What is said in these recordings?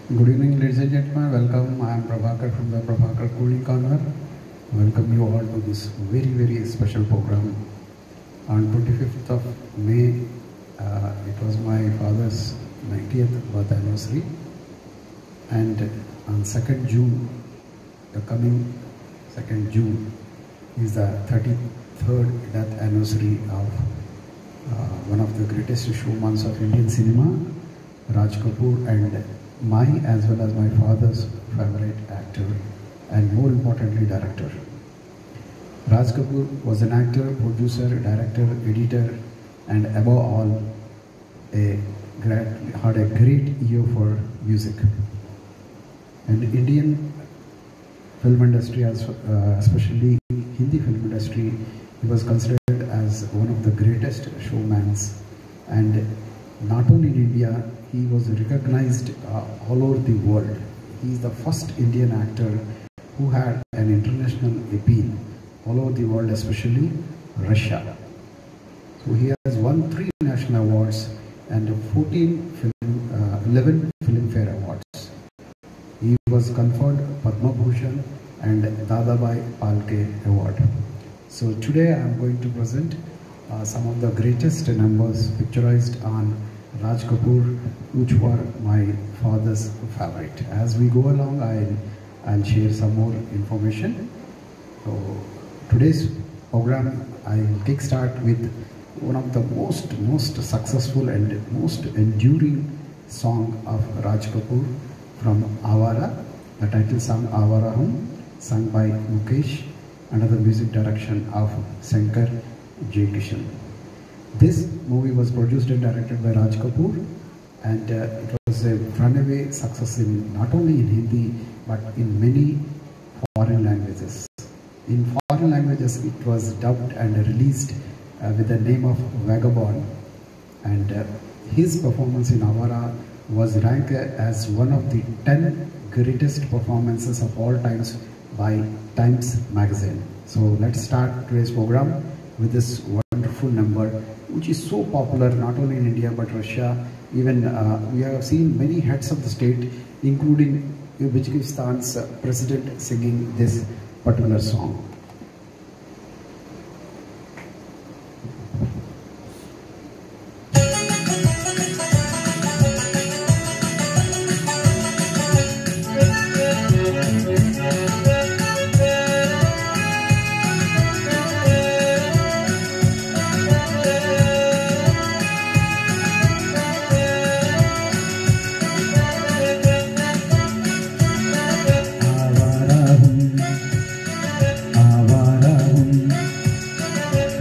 Good evening, ladies and gentlemen. Welcome. I am Prabhakar from the Prabhakar Cooling Corner. Welcome you all to this very special program. On 25th of May, it was my father's 90th birth anniversary, and on 2nd June, the coming 2nd June, is the 33rd death anniversary of one of the greatest showmans of Indian cinema, Raj Kapoor, and my as well as my father's favorite actor and more importantly director. Raj Kapoor was an actor, producer, director, editor, and above all had a great ear for music. And Indian film industry, especially Hindi film industry, he was considered as one of the greatest showmans, and not only in India, he was recognized all over the world. He is the first Indian actor who had an international appeal all over the world, especially Russia. So he has won 3 national awards and 11 Filmfare Awards. He was conferred Padma Bhushan and Dadabhai Phalke Award. So today I am going to present some of the greatest numbers picturized on Raj Kapoor, which were my father's favorite. As we go along, I'll share some more information. So today's program, I'll kickstart with one of the most successful and most enduring song of Raj Kapoor from Awara, the title song Awara Hum, sung by Mukesh, under the music direction of Shankar Jaikishan. This movie was produced and directed by Raj Kapoor, and it was a runaway success not only in Hindi but in many foreign languages. In foreign languages, it was dubbed and released with the name of Vagabond, and his performance in Awara was ranked as one of the 10 greatest performances of all times by Times magazine. So let's start today's program with this wonderful number, which is so popular not only in India but Russia. Even we have seen many heads of the state, including Uzbekistan's president, singing this particular song.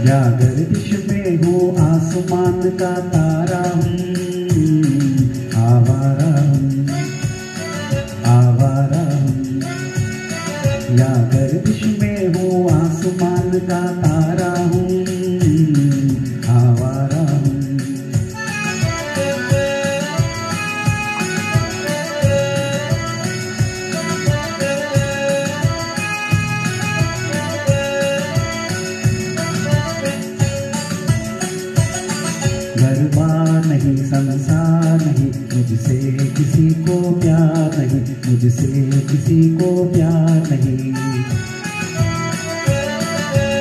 या गर्दिश में हूँ आसमान का तारा हूँ, आवारा हूँ, आवारा हूँ। या गर्दिश में हूँ आसमान का तारा हूँ, आवारा हूँ। घरबार नहीं, संसार नहीं, मुझसे किसी को प्यार नहीं, मुझसे किसी को प्यार नहीं।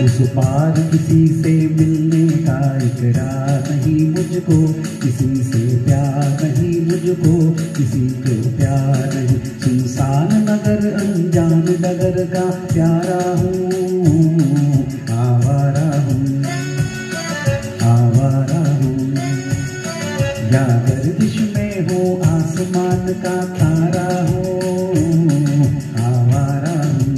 उस पार किसी से मिलने का इकरार नहीं मुझको, किसी से प्यार नहीं मुझको, किसी को प्यार नहीं। सुनसान नगर अनजान नगर का प्यारा हूँ, आवारा हूँ, आवारा हूँ। या गर्दिश में हो आसमान का तारा हो, आवारा हूँ।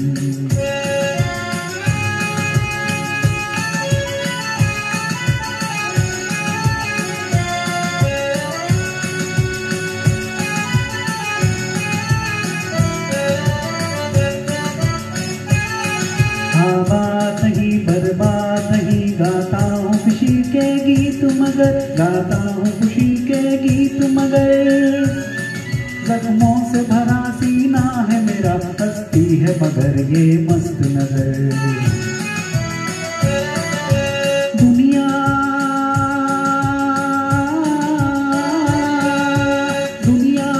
आबाद नहीं, बर्बाद नहीं, गाता हूँ खुशी के गीत मगर, गाता हूँ खुशी के गीत मगर। जख्मों से भरा सीना है मेरा, हंसती है मगर ये मस्त नजर। दुनिया दुनिया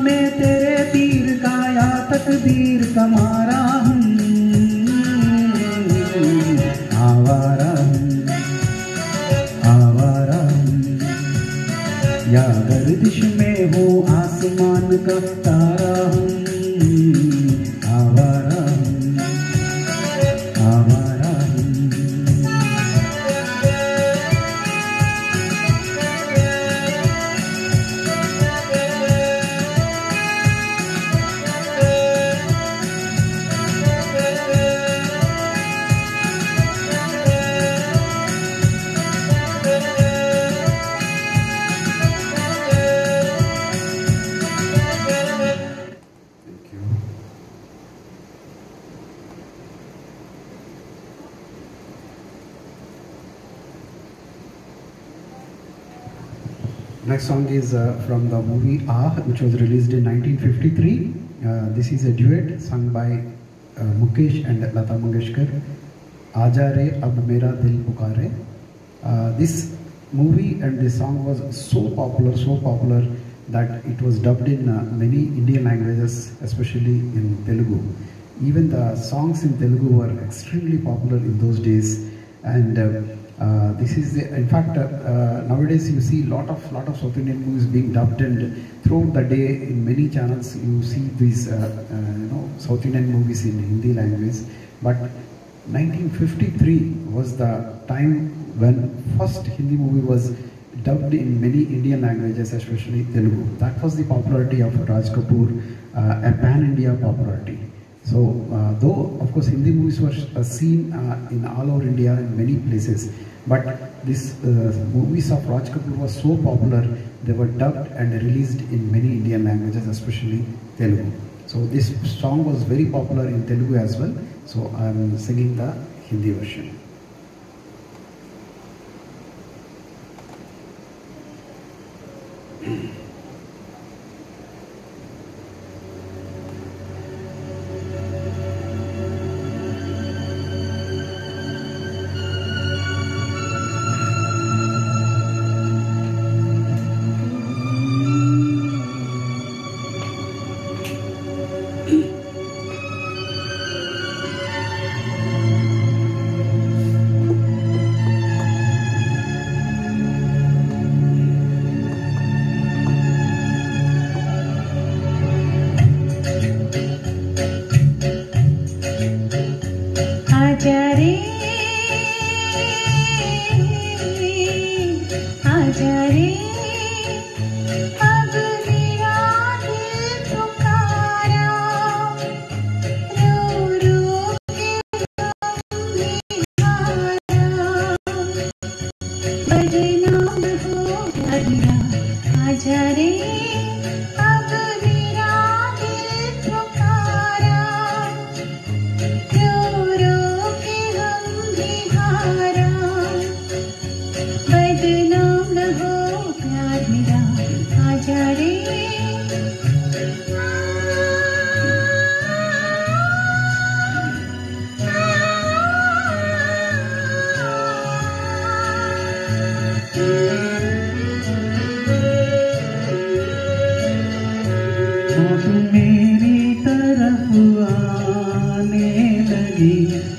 में तेरे गर्दिश में हो आसमान का तारा हूँ, आवारा हूँ, आवारा हूँ। Next song is from the movie Ah, which was released in 1953. This is a duet sung by Mukesh and Lata Mangeshkar. Aaja Re Ab Mera Dil Pukare. This movie and this song was so popular that it was dubbed in many Indian languages, especially in Telugu. Even the songs in Telugu were extremely popular in those days, and this is in fact nowadays you see lot of South Indian movies being dubbed, and throughout the day in many channels you see these South Indian movies in Hindi language. But 1953 was the time when first Hindi movie was dubbed in many Indian languages, especially Telugu. That was the popularity of Raj Kapoor, a pan-India popularity. So though of course Hindi movies were seen in all over India in many places, but these movies of Raj Kapoor was so popular, they were dubbed and released in many Indian languages, especially Telugu. So this song was very popular in Telugu as well. So I am singing the Hindi version.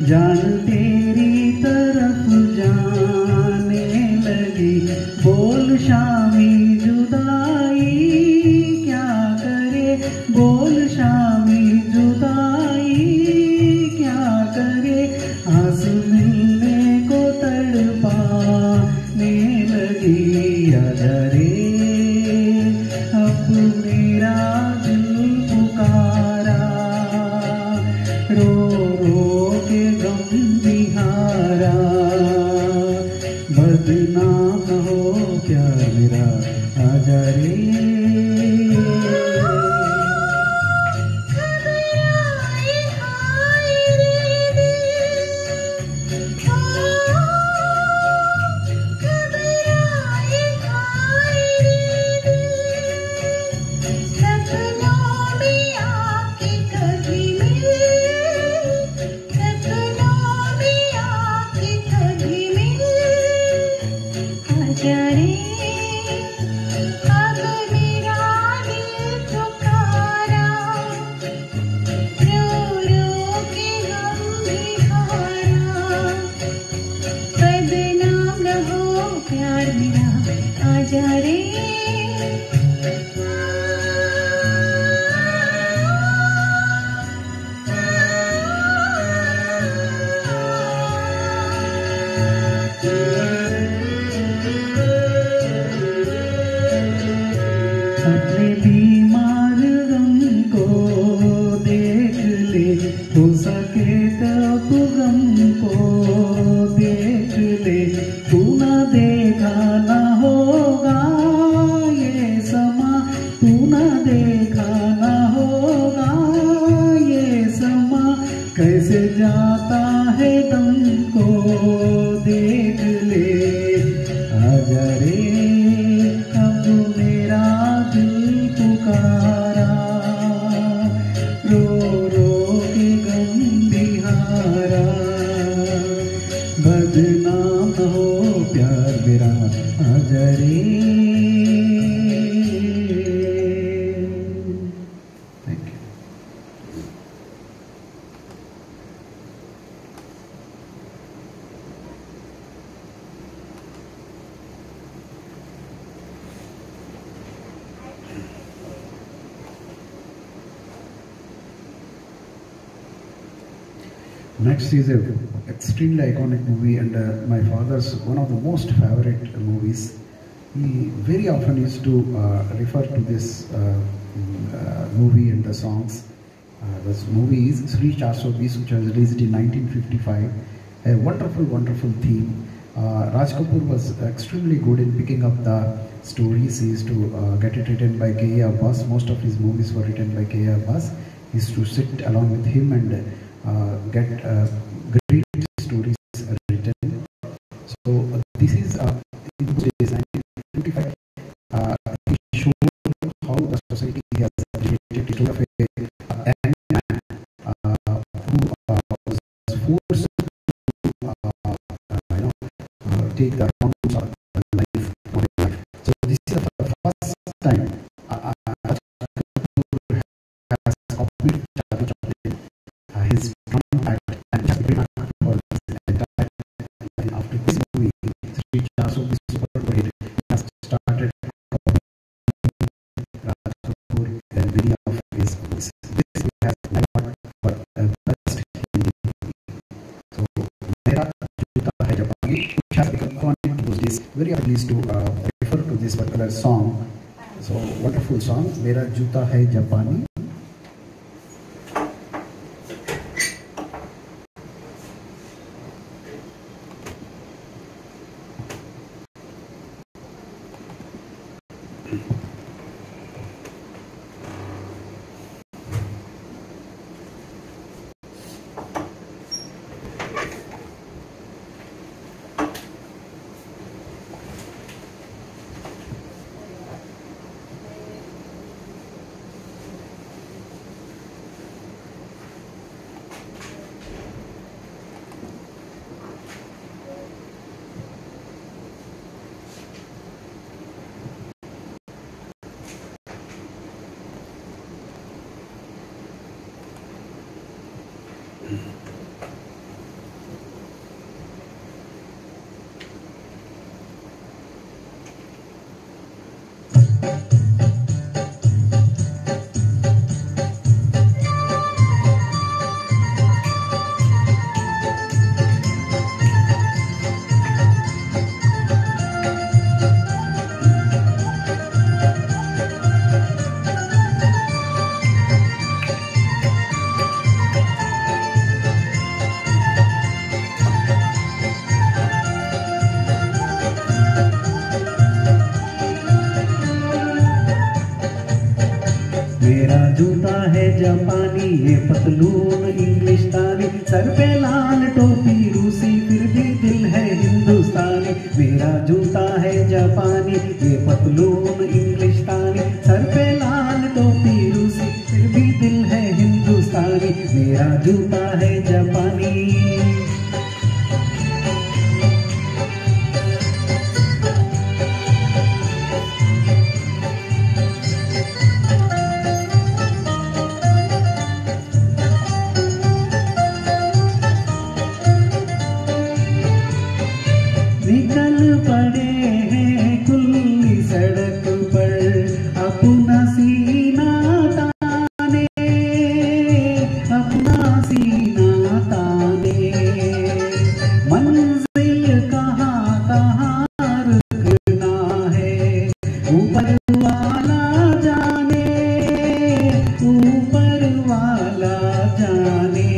जान तेरी तरफ जाने लगी, बोल शामी जुदाई क्या करे, बोल शामी जुदाई क्या करे, आस मिलने को तड़पाने लगी। आजा रे अब मेरा दिल पुकारा, रो रो के गम बिहारा, बदनाम हो क्या मेरा, आजा रे। Next is a extremely iconic movie and my father's one of the most favorite movies. He very often used to refer to this movie and the songs. This movie is Sri 420, which was released in 1955. A wonderful, wonderful theme. Raj Kapoor was extremely good in picking up the stories. He used to get it written by K.A. Abbas. Most of his movies were written by K.A. Abbas. He used to sit along with him and get great stories written. So this is in those days, 1955. He showed how the society has related to a young man who was forced to take the wrong sort of life. So this is the first time has copied Charlie Chaplin. His front act and just great for this entire. After this movie, Sri 420 super hit. He has started copying Raj Kapoor and many of his movies. This has award for best Hindi movie. So Mera Juta Hai Japani, which has become iconic those days. Very pleased to refer to this particular song. So wonderful song, Mera Juta Hai Japani. मेरा जूता है जापानी, ये पतलून इंग्लिशतानी, sir पे लाल टोपी रूसी, फिर भी दिल है हिंदुस्तानी। मेरा जूता है जापानी, ये पतलून इंग्लिशतानी, सर पे लाल टोपी रूसी, फिर भी दिल है हिंदुस्तानी। मेरा जूता है जापानी। निकल पड़े हैं खुली सड़क पर अपना सीना ताने, अपना सीना ताने। मंजिल कहाँ कहाँ रुकना है, ऊपर वाला जाने, ऊपर वाला जाने।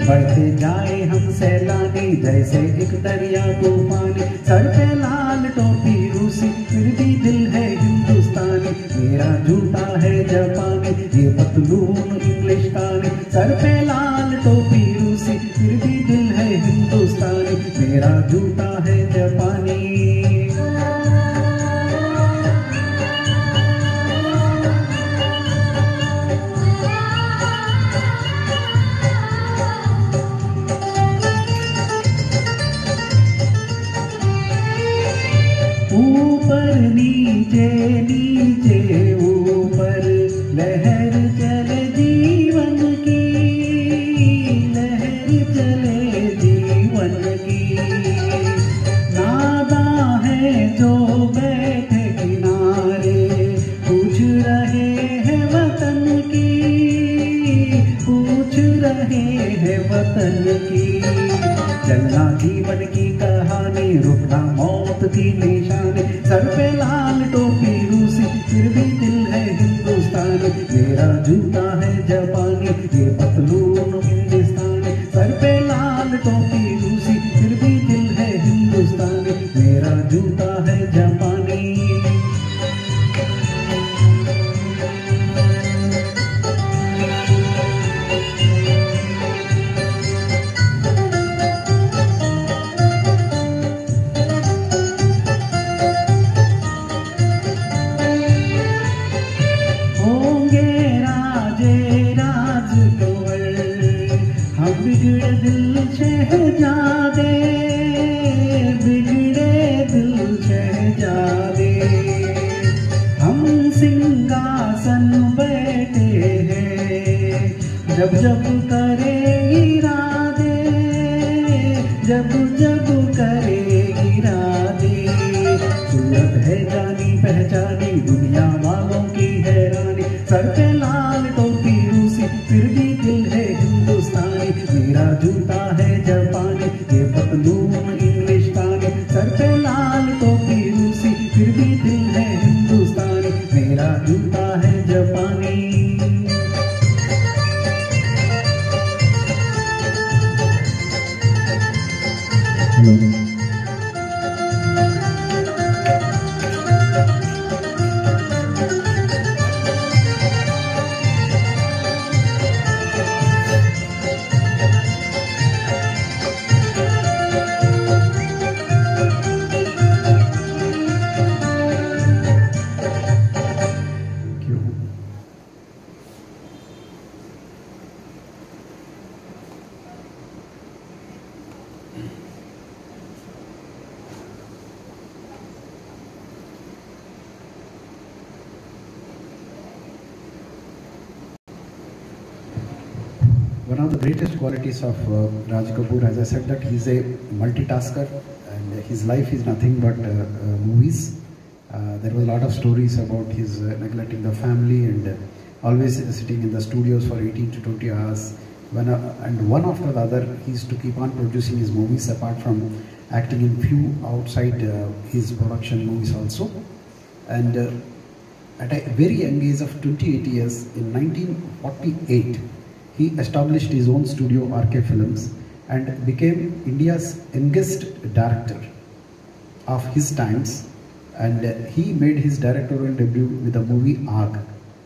बढ़ते जाए हम सैलानी जैसे एक दरिया तूफानी, सर पे लाल टोपी रूसी, फिर भी दिल है हिंदुस्तानी। मेरा जूता है जापानी, ये पतलून इंग्लिशतानी, सर पे लाल टोपी रूसी, फिर भी दिल है हिंदुस्तानी। मेरा जूता है जापानी। ऊपर नीचे नीचे ऊपर लहर चले जीवन की, लहर चले जीवन की। नादा है जो बैठे किनारे, पूछ रहे हैं वतन की, पूछ रहे हैं वतन तन की। चलना जीवन की कहानी, रुकना मौत की निशानी। सर पे लाल टोपी रूसी, फिर भी दिल है हिंदुस्तानी। मेरा जूता है जापानी, ये पतलून हिंदुस्तानी। सर पे लाल टोपी रूसी, फिर भी दिल है हिंदुस्तानी। मेरा जूता है जापानी। बिगड़े दिल शहजादे, बिगड़े दिल शहजादे। हम सिंहासन बैठे हैं, जब जब करे इरादे, जब जब करे इरादे। सूरत है जानी पहचानी, दुनिया वालों की हैरानी। सर पे लाल टोपी रूसी, फिर भी दिल है हिंदुस्तानी। मेरा जूता है जापानी, ये पतलून इंग्लिस्तानी। सर पे लाल टोपी रूसी, फिर भी दिल है हिंदुस्तानी। मेरा जूता है जापानी। One of the greatest qualities of Raj Kapoor, as I said, that he's a multitasker and his life is nothing but movies. There was a lot of stories about his neglecting the family and always sitting in the studios for 18 to 20 hours. And one after the other, he used to keep on producing his movies apart from acting in few outside his production movies also. And at a very young age of 28 years, in 1948, he established his own studio, RK Films, and became India's youngest director of his times. And he made his directorial debut with the movie Aag,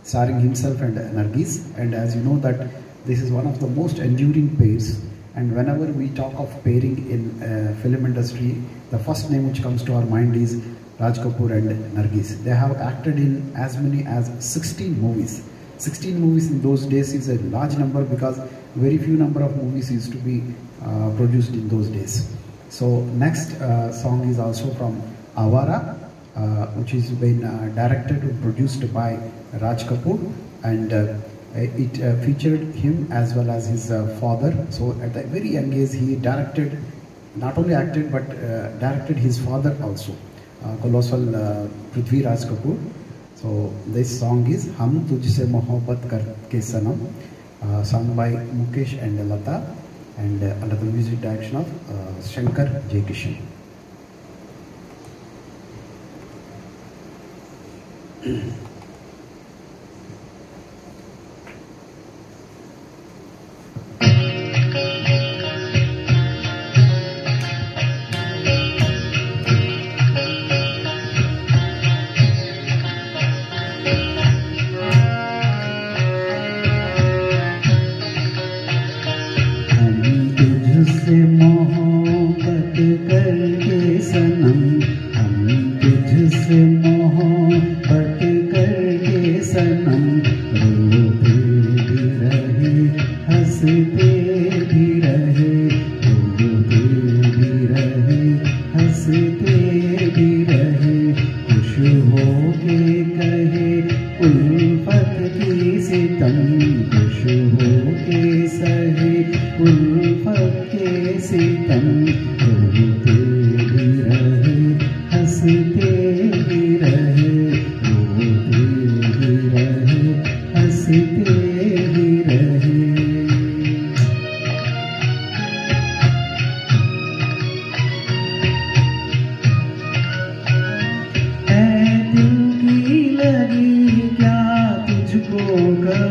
starring himself and Nargis. And as you know that this is one of the most enduring pairs. And whenever we talk of pairing in film industry, the first name which comes to our mind is Raj Kapoor and Nargis. They have acted in as many as 16 movies. 16 movies in those days is a large number because very few number of movies used to be produced in those days. So next song is also from Awara, which is been directed and produced by Raj Kapoor, and it featured him as well as his father. So at a very young age he directed, not only acted but directed his father also, colossal Prithvi Raj Kapoor. So this song is Hum Tujhse Mohabbat Karke Sanam, sung by Mukesh and Lata, and under the music direction of Shankar Jaikishan.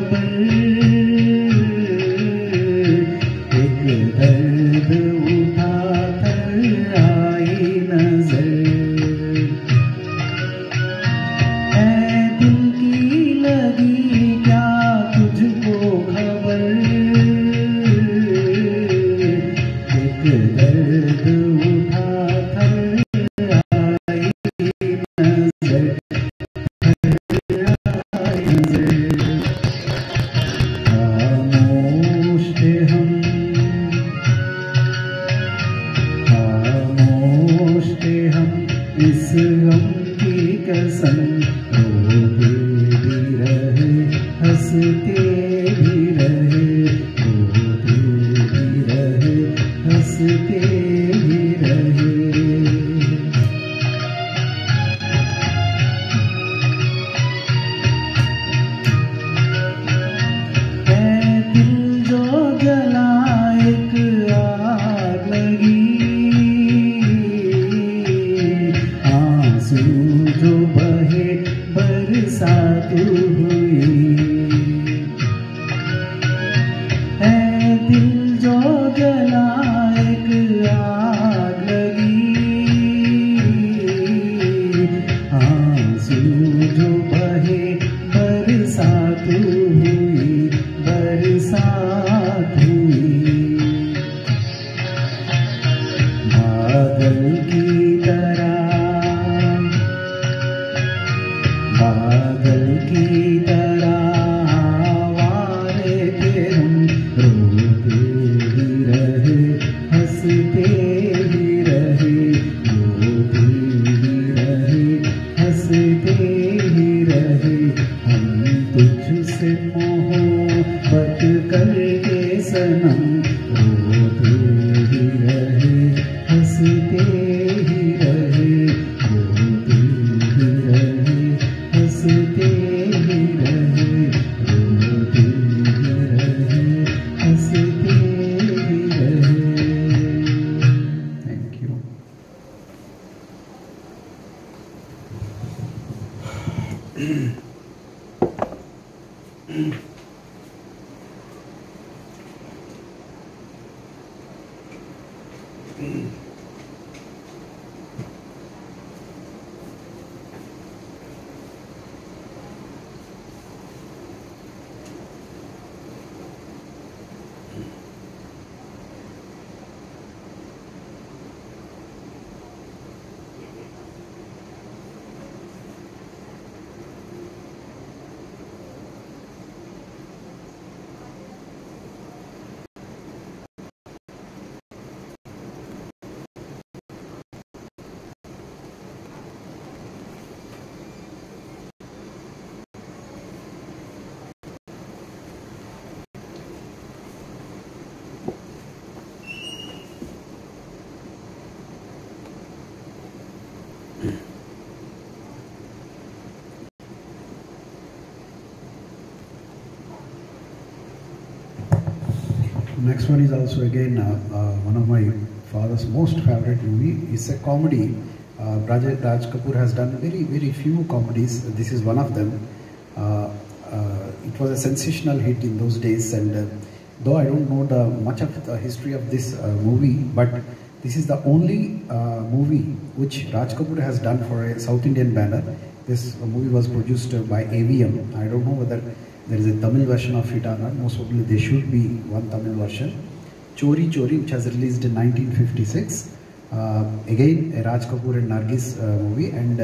खबर, एक दर्द उठा कर आई नजर। ऐ दिल की लगी क्या तुझको खबर, एक दर्द उठा कर आई नजर, आई नजर। खामोश थे हम, खामोश थे हम इस गम की कसम, रोते भी रहे हंसते भी रहे, रोते भी रहे हंसते भी रहे। है दिल जो जला एक आग लगी, आंसू जो बहे बरसात हुई। है दिल जो जला एक आग लगी, आंसू जो बहे बरसात हुई, बरसात हुई। बादल की तरह, बादल की तरह आवारे थे हम, रोते ही रहे हंसते ही रहे, रोते ही रहे हंसते ही रहे। हम तुझसे मोहब्बत करके सनम, रोते ही रहे हंसते ही रहे, रोते ही रहे हंसते ही रहे, रोते ही रहे हंसते ही रहे। Thank you. Next one is also again one of my father's most favorite movie. It's a comedy. Raj Kapoor has done very few comedies. This is one of them. It was a sensational hit in those days, and though I don't know much of the history of this movie, but this is the only movie which Raj Kapoor has done for a South Indian banner. This movie was produced by AVM. I don't know whether there is a Tamil version of it or not. Most probably there should be one Tamil version. Chori Chori, which has released in 1956. Again a Raj Kapoor and Nargis movie, and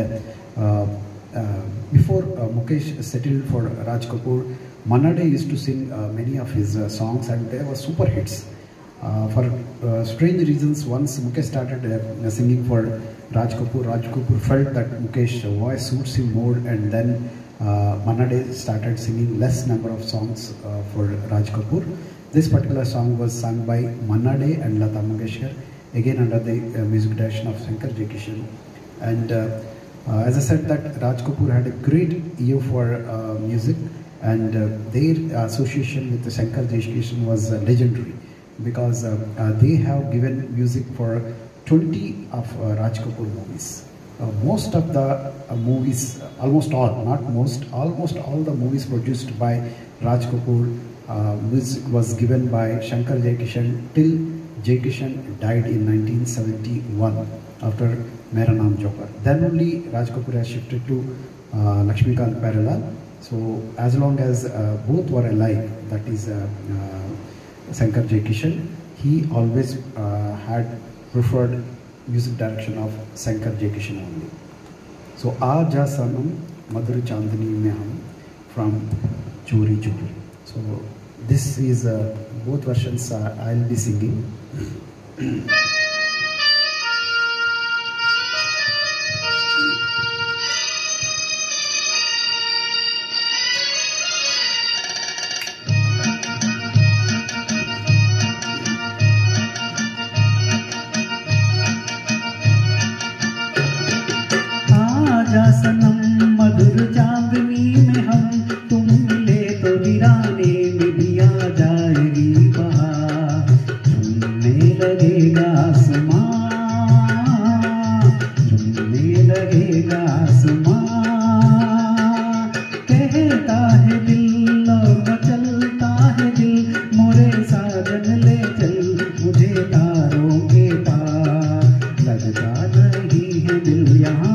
before Mukesh settled for Raj Kapoor, Manna Dey used to sing many of his songs, and they were super hits. For strange reasons, once Mukesh started singing for Raj Kapoor felt that Mukesh's voice suits him more, and then Manna Dey started singing less number of songs for Raj Kapoor. This particular song was sung by Manna Dey and Lata Mangeshkar, again under the music direction of Shankar Jaikishan. And as I said, that Raj Kapoor had a great ear for music, and their association with the Shankar Jaikishan was legendary, because they have given music for 20 of Raj Kapoor movies. most of the movies, almost all, not most, almost all the movies produced by Raj Kapoor, music was given by Shankar Jaikishan till Jaikishan died in 1971 after Mera Naam Joker. Then only Raj Kapoor has shifted to Lakshmikant Parallel. So as long as both were alive, that is Shankar Jaikishan, he always had preferred music direction of Shankar Jaikishan only. So Aaja Sanam Madhur Chandni Mein Hum from Chori Chori. So this is both versions I'll be singing. आजा सनम मधुर चांदनी में हम तुम मिले तो वीराने में भी आ जाएगी बहार झूमने लगेगा आसमां झूमने लगेगा आसमां कहता है दिल और मचलता है दिल मोरे साजन ले चल मुझे तारों के पार लगता नहीं है दिल यहाँ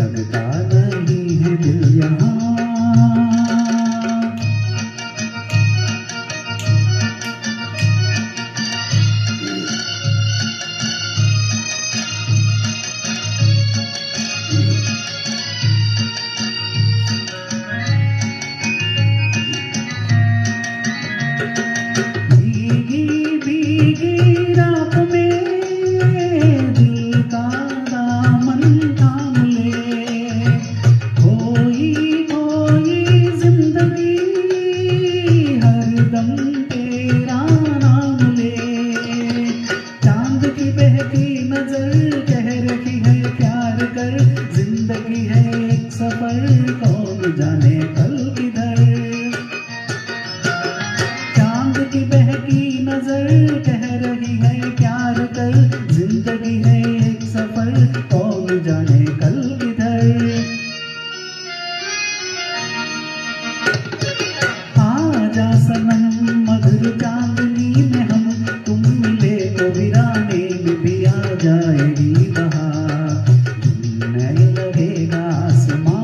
लगता नहीं है दिल यहाँ भीगी भीगी रात में दिल का दामन थाम ले खोई खोई जिंदगी हरदम तेरा नाम ले चांद की बहकी नजर कह रही है प्यार कर जिंदगी है एक सफर कौन जाने कल किधर चांद की बहकी नजर कह रही है प्यार कर जिंदगी है एक सफर कौन जाने कल किधर आजा सनम मधुर चांदनी में हम तुम मिले तो वीराने में भी आ जाएगी बहार झूमने लगेगा आसमां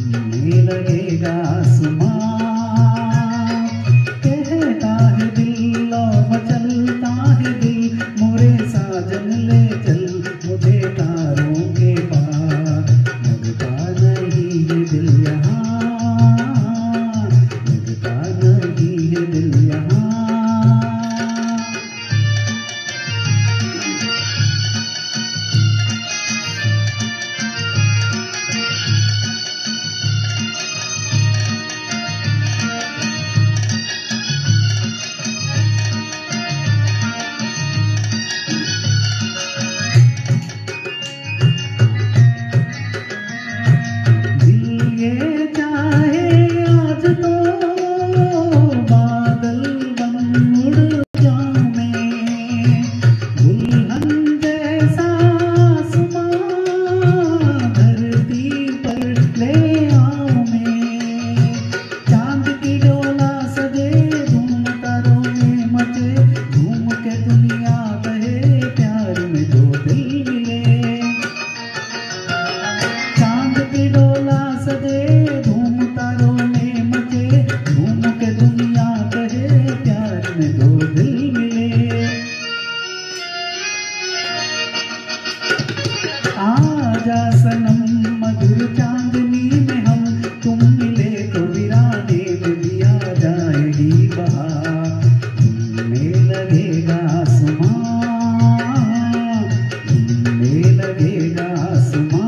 झूमने लगेगा आसमां कहता है दिल और मचलता है दिल मोरे साजन ले चल मुझे तारों के पार लगता नहीं है दिल यहाँ लगता नहीं है दिल यहाँ दिल ये चाहे आज तो बादल बन उड़ जाऊं मैं दुल्हन जैसा आसमां धरती पर ले आऊं मैं चांद की डोला सजे धूम तारों में मचे घूम के दुनिया कहे प्यार में दो दिल मिले चांद की डोला सजे धूम तारों में मचे घूम के दुनिया कहे प्यार में दो दिल मिले आजा सनम मधुर चांदनी में हम तुम मिले तो वीराने में भी आ जाएगी बहार झूमने लगेगा आसमां झूमने लगेगा आसमां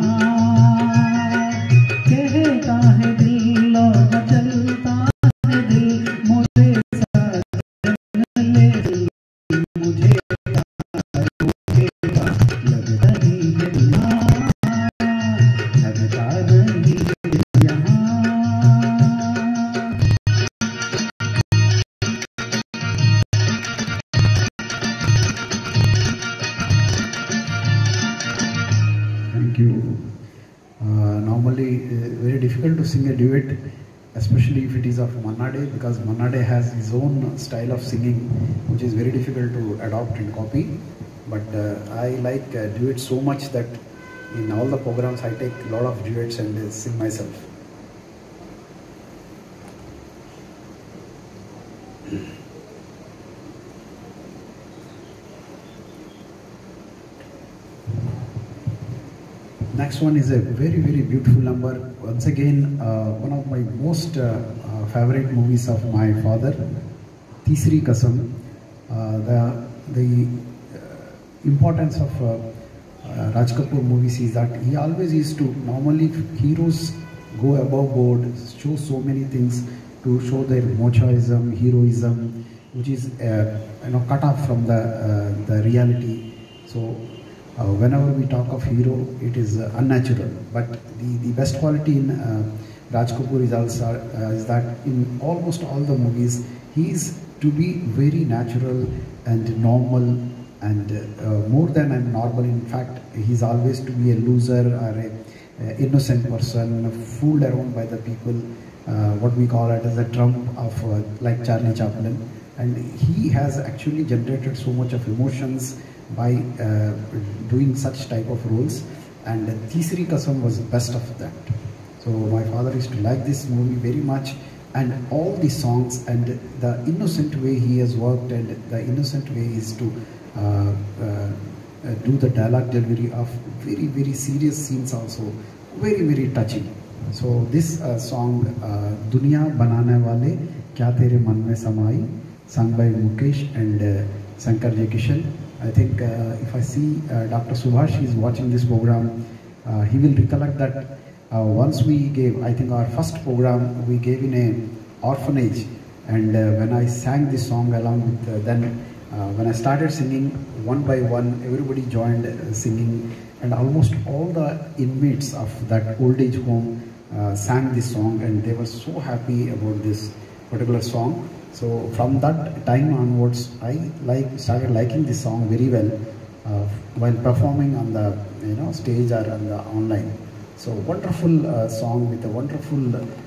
कहता है दिल और मचलता है दिल मोरे साजन ले चल मुझे तारों के पार लगता नहीं है दिल यहाँ लगता नहीं है दिल यहाँ duet, especially if it is of Manna Dey, because Manna Dey has his own style of singing, which is very difficult to adopt and copy. But I like duets so much that in all the programs I take a lot of duets and sing myself. Next one is a very, very beautiful number. Once again, one of my most favorite movies of my father, Teesri Kasam. The importance of Raj Kapoor movies is that he always used to, normally heroes go above board, show so many things to show their machoism, heroism, which is cut off from the reality. So whenever we talk of hero, it is unnatural. But the best quality in Raj Kapoor is also is that in almost all the movies, he is to be very natural and normal and more than a normal. In fact, he's always to be a loser or a innocent person, fooled around by the people. What we call it as a trump of like Charlie Chaplin. And he has actually generated so much of emotions by doing such type of roles, and Teesri Kasam was the best of that. So my father used to like this movie very much, and all the songs and the innocent way he has worked and the innocent way is to do the dialogue delivery of very, very serious scenes also, very, very touching. So this song, Duniya Banane Wale Kya Tere Man Mein Samai, sung by Mukesh and Shankar J. Kishan. I think if I see Dr. Subhash is watching this program, he will recollect that once we gave, I think our first program we gave in an orphanage, and when I sang this song along with when I started singing one by one, everybody joined singing, and almost all the inmates of that old age home sang this song, and they were so happy about this particular song. So from that time onwards, I started liking this song very well while performing on the stage or on the online. So wonderful song with a wonderful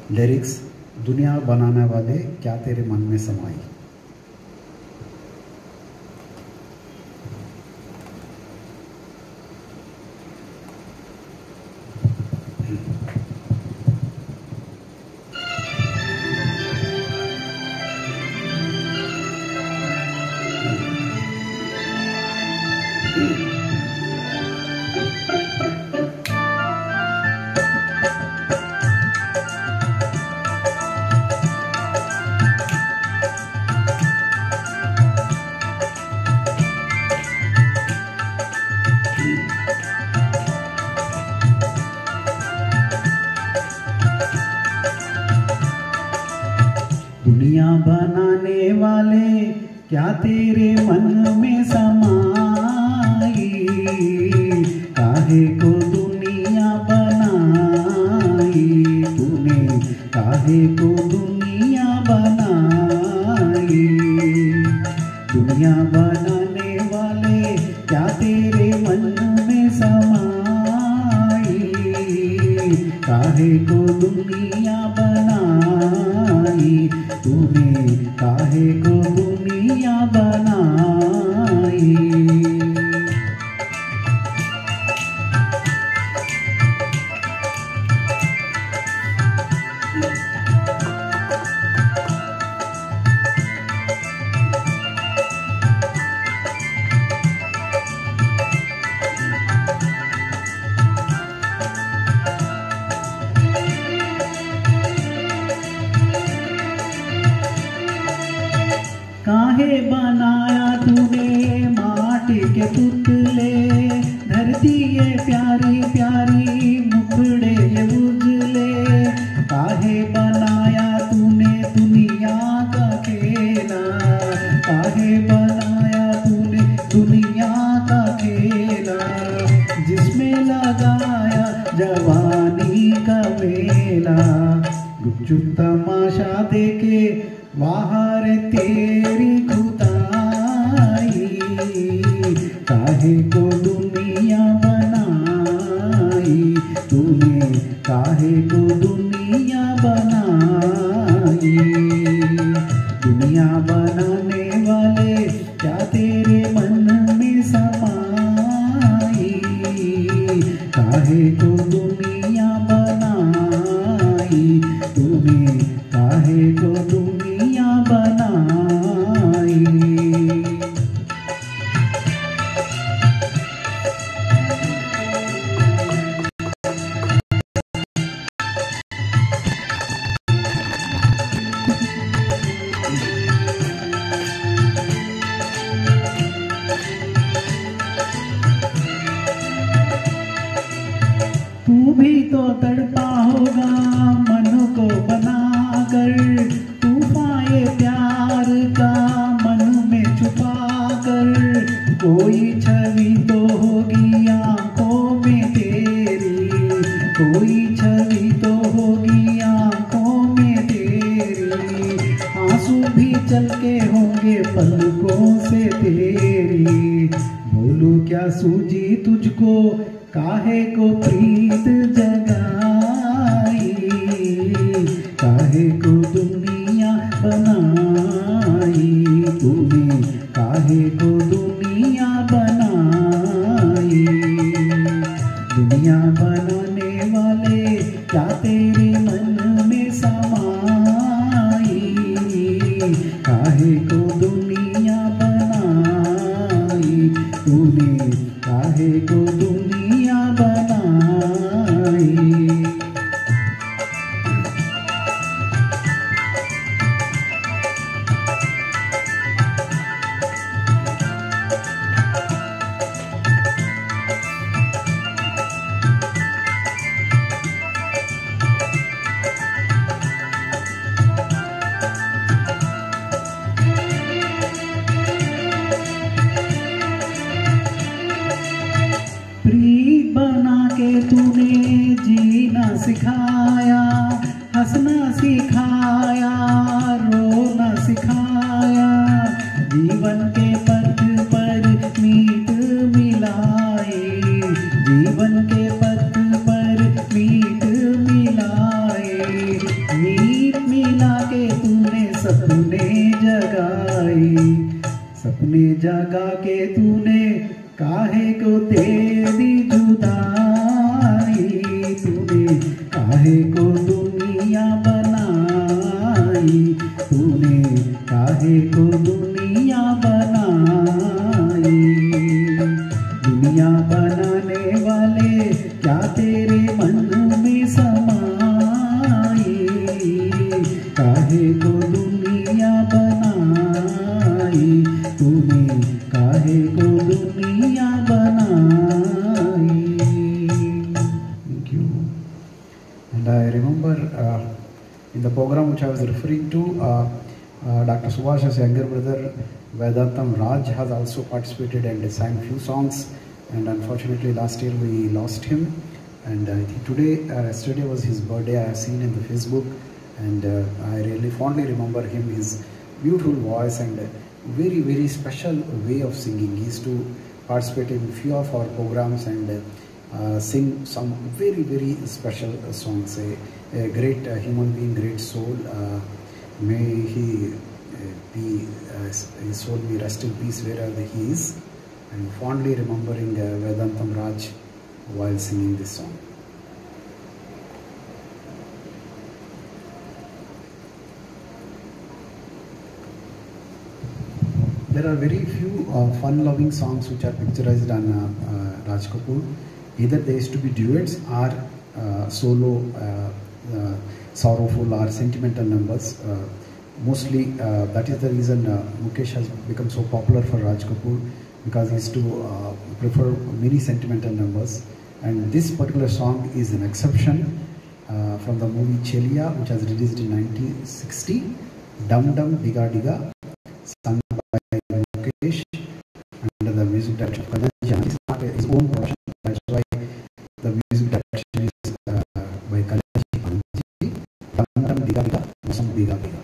lyrics. Duniya banane wale kya tere man mein samai. दुनिया बनाने वाले क्या तेरे मन में समाई, काहे को दुनिया बनाई तूने, काहे को दुनिया बनाई। दुनिया बनाने वाले क्या तेरे मन में समाई, काहे को दुनिया बनाई तूने, काहे को दुनिया बनाई। काहे बनाया तूने माटी के पुतले, धरती ये प्यारी प्यारी मुखड़े ये उजले। काहे बनाया तूने दुनिया का खेला, काहे बनाया तूने दुनिया का खेला, जिसमें लगाया जवानी का मेला। गुपचुप तमाशा देके बाहर तेरी खुदाई, काहे को दुनिया बनाई तूने, काहे को दुनिया बनाई। बनाई। दुनिया बनाने वाले क्या तेरे मन में समाई। काहे को दुनिया बनाई तूने, काहे को दुनिया बनाई। तू भी तो तड़पा होगा मन को बनाकर, तूफान ये प्यार का मन में छुपा कर। कोई छवि तो होगी आंखों में तेरी, कोई छवि तो होगी आंखों में तेरी। आंसू भी चलके होंगे पलकों से तेरी। बोलूं क्या सूझी तुझको, काहे को प्रीत जगाई। काहे को दुनिया बनाई तूने, काहे को दुनिया बनाई। दुनिया बनाने वाले क्या तेरे मन में समाई। काहे को दुनिया बनाई तूने, काहे को दुनिया बनाई। प्रीत बना के तूने जीना सिखाया, हंसना सिखाया, रोना सिखाया। जीवन के पथ पर मीत मिलाए, जीवन के पथ पर मीत मिलाए। मीत मिला के तूने सपने जगाए, सपने जगा के तूने काहे को तेरी जुदाई। तूने काहे को दुनिया बनाई, तूने काहे को दुनिया बनाई। दुनिया बनाने वाले क्या तेरे मन में समाई। काहे को दुनिया बनाई तूने, काहे को दुनिया बनाई। Thank you. And I remember in the program which I was referring to, Dr. Subhash's younger brother Vedantam Raj has also participated and sang few songs. And unfortunately, last year we lost him. And I think today, yesterday was his birthday. I have seen in the Facebook, and I really fondly remember him. His beautiful voice and very, very special way of singing. He used to participate in few of our programs and sing some very, very special songs. A great human being, great soul. May he be, his soul be rest in peace wherever he is. And fondly remembering Vedantam Raj while singing this song. There are very few fun-loving songs which are picturized on Raj Kapoor. Either they used to be duets or solo, sorrowful or sentimental numbers. Mostly that is the reason Mukesh has become so popular for Raj Kapoor, because he used to prefer many sentimental numbers. And this particular song is an exception from the movie Chelia, which was released in 1960. Dum Dum Diga Diga, sung by Mukesh under the music direction of Kalanji. It's not his own production, that's why the music direction is by Kalanji. Dum Dum Diga Diga, Mosam Diga Diga.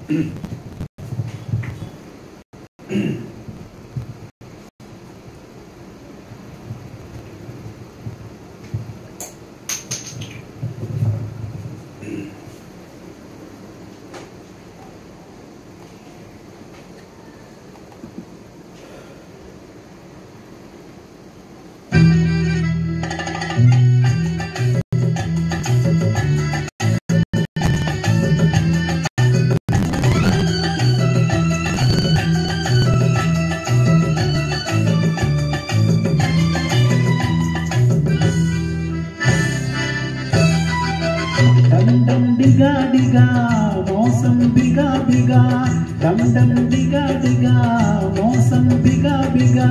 डिगा मौसम बिगा बिगा डम डम डिगा डिगा मौसम बिगा बिगा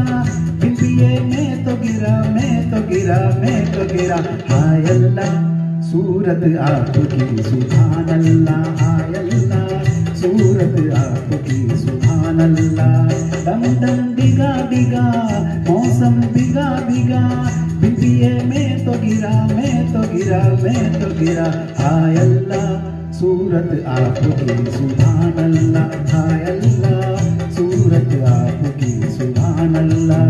बिंबिये में तो गिरा मैं तो गिरा मैं तो गिरा हाय अल्लाह सूरत आपकी सुभान अल्लाह हाय अल्लाह सूरत आपकी सुभान अल्लाह डम डम डिगा डिगा मौसम बिगा बिगा बिंबिये में तो गिरा मैं तो गिरा मैं तो गिरा हाय अल्लाह सूरत आपकी सुभान अल्लाह हाय अल्लाह सूरत आपकी सुभान अल्लाह।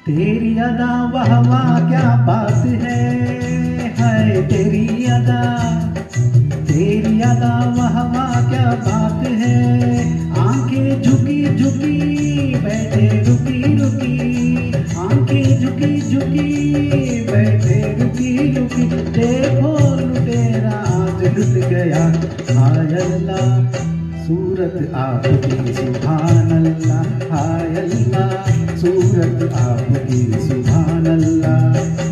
तेरी अदा वाह वाह क्या बात है तेरी अदा वाह वाह क्या बात है आंखें झुकी झुकी बैठे रुकी रुकी आंखें झुकी झुकी बैठे रुकी रुकी देखो लुटेरा आज लुट गया हाय अल्लाह सूरत आपकी सुभान अल्लाह हाय अल्लाह सूरत आपकी सुभान अल्लाह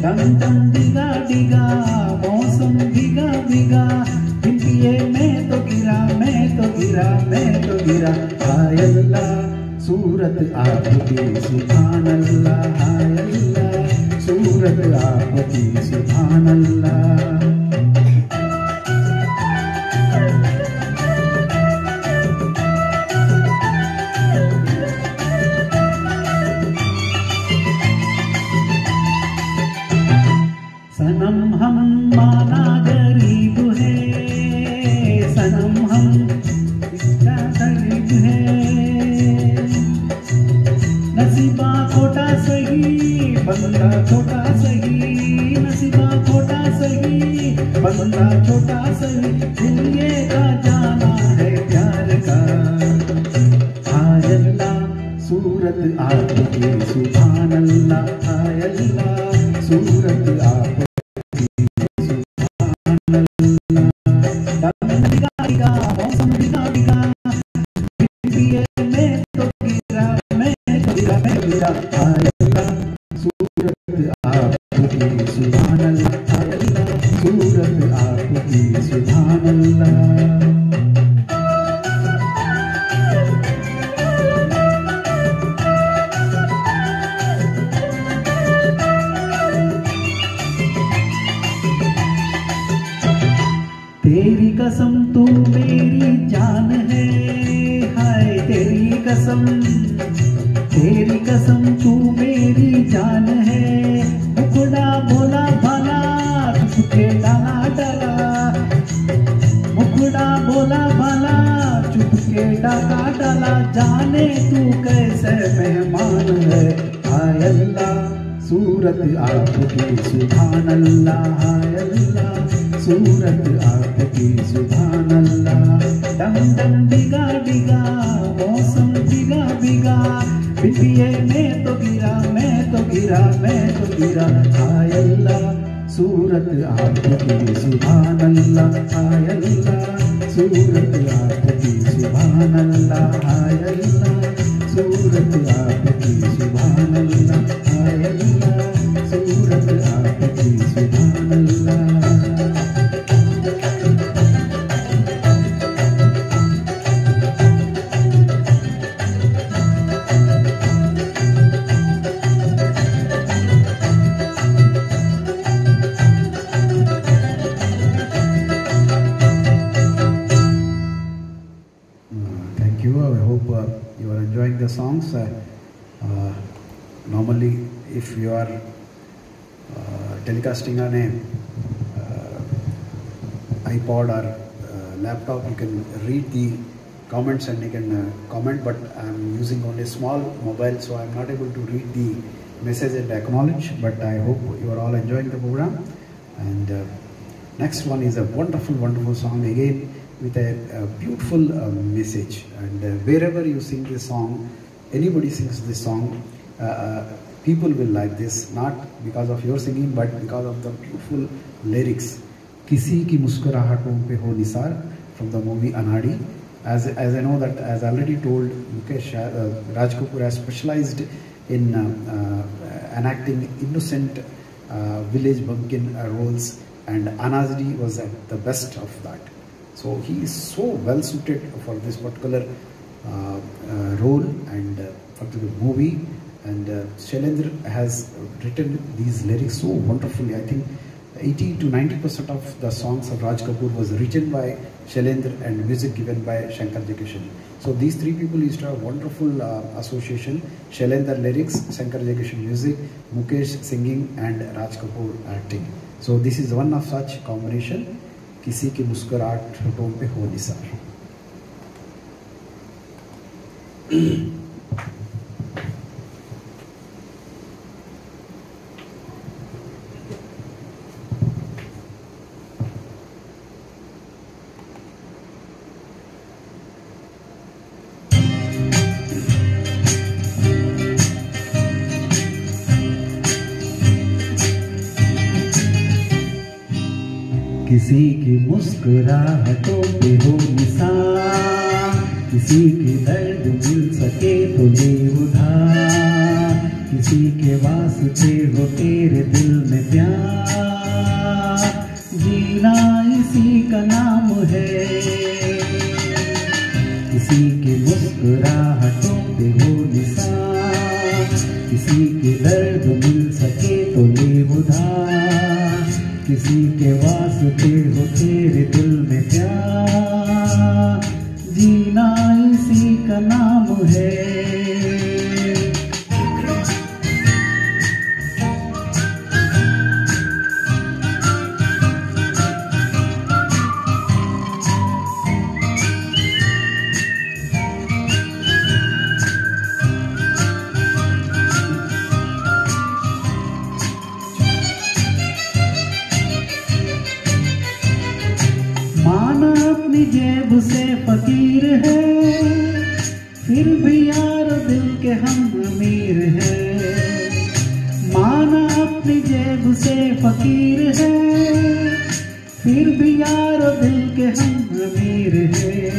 डम डम डिगा डिगा मौसम बिगा बिगा बिंबिये में तो गिरा मैं तो गिरा मैं तो गिरा हाय अल्लाह सूरत आपकी सुभान अल्लाह हाय अल्लाह सूरत आपकी सुभान अल्लाह। सनम हम माना गरीब है सनम हम इसका गरीब है नसीबा खोटा सही बंदा छोटा सही नसीबा खोटा सही बंदा छोटा सही दिल ये का जाना है प्यार का हाय अल्लाह सूरत आपकी सुभान अल्लाह हाय अल्लाह सूरत आपकी तेरी कसम तू मेरी जान है हाय तेरी कसम तू मेरी जान है मुखड़ा बोला भला चुपके डाला डाला मुखड़ा बोला भला चुपके डाला डाला जाने तू कैसे मेहमान है हाय अल्लाह सूरत आपकी सुभान अल्लाह हाय अल्लाह सूरत आपकी सुभान अल्लाह डम डम डिगा डिगा मौसम बिगा बिगा बिंबिये में तो गिरा मैं तो गिरा मैं तो गिरा हाय अल्लाह सूरत आपकी सुभान अल्लाह हाय अल्लाह सूरत आपकी सुभान अल्लाह हाय अल्लाह सूरत आपकी सुभान अल्लाह हाय अल्लाह सूरत आपकी सुभान अल्लाह। Thank you. I hope you are enjoying the songs. Normally, if you are telecasting on a iPod or laptop, you can read the comments and you can comment, but I'm using only small mobile, so I'm not able to read the message and acknowledge, but I hope you are all enjoying the program. And next one is a wonderful, wonderful song again with a beautiful message. And wherever you sing this song, anybody sings this song, people will like this, not because of your singing, but because of the beautiful lyrics. किसी की मुस्कुराहटों पे हो Nisar, from the movie Anadi. as I know that, as already told, Mukesh, Raj Kapoor has specialized in enacting innocent village bumpkin roles, and Anazdi was at the best of that. So he is so well suited for this particular role and for the movie. And Shailendra has written these lyrics so wonderfully. I think 80 to 90% of the songs of Raj Kapoor was written by Shailendra and music given by Shankar Jaikishan. So these three people used to have wonderful association: Shailendra lyrics, Shankar Jaikishan music, Mukesh singing, and Raj Kapoor acting. So this is one of such combination. किसी की मुस्कुराहट होठों पे हो निसार. किसी की मुस्कुराहटों पे हो निसार, किसी के दर्द मिल सके तो ले उधार, किसी के वास्ते हो तेरे दिल में प्यार, जीना इसी का नाम है। किसी के मुस्कुराहटों पे हो निसार, किसी के दर्द मिल सके तो ले उधार, किसी के वास्ते हो तेरे दिल में प्यार, जीना इसी का नाम है। अपनी जेब से फकीर है, फिर भी यार दिल के हम अमीर हैं। माना अपनी जेब से फकीर है, फिर भी यार दिल के हम अमीर हैं।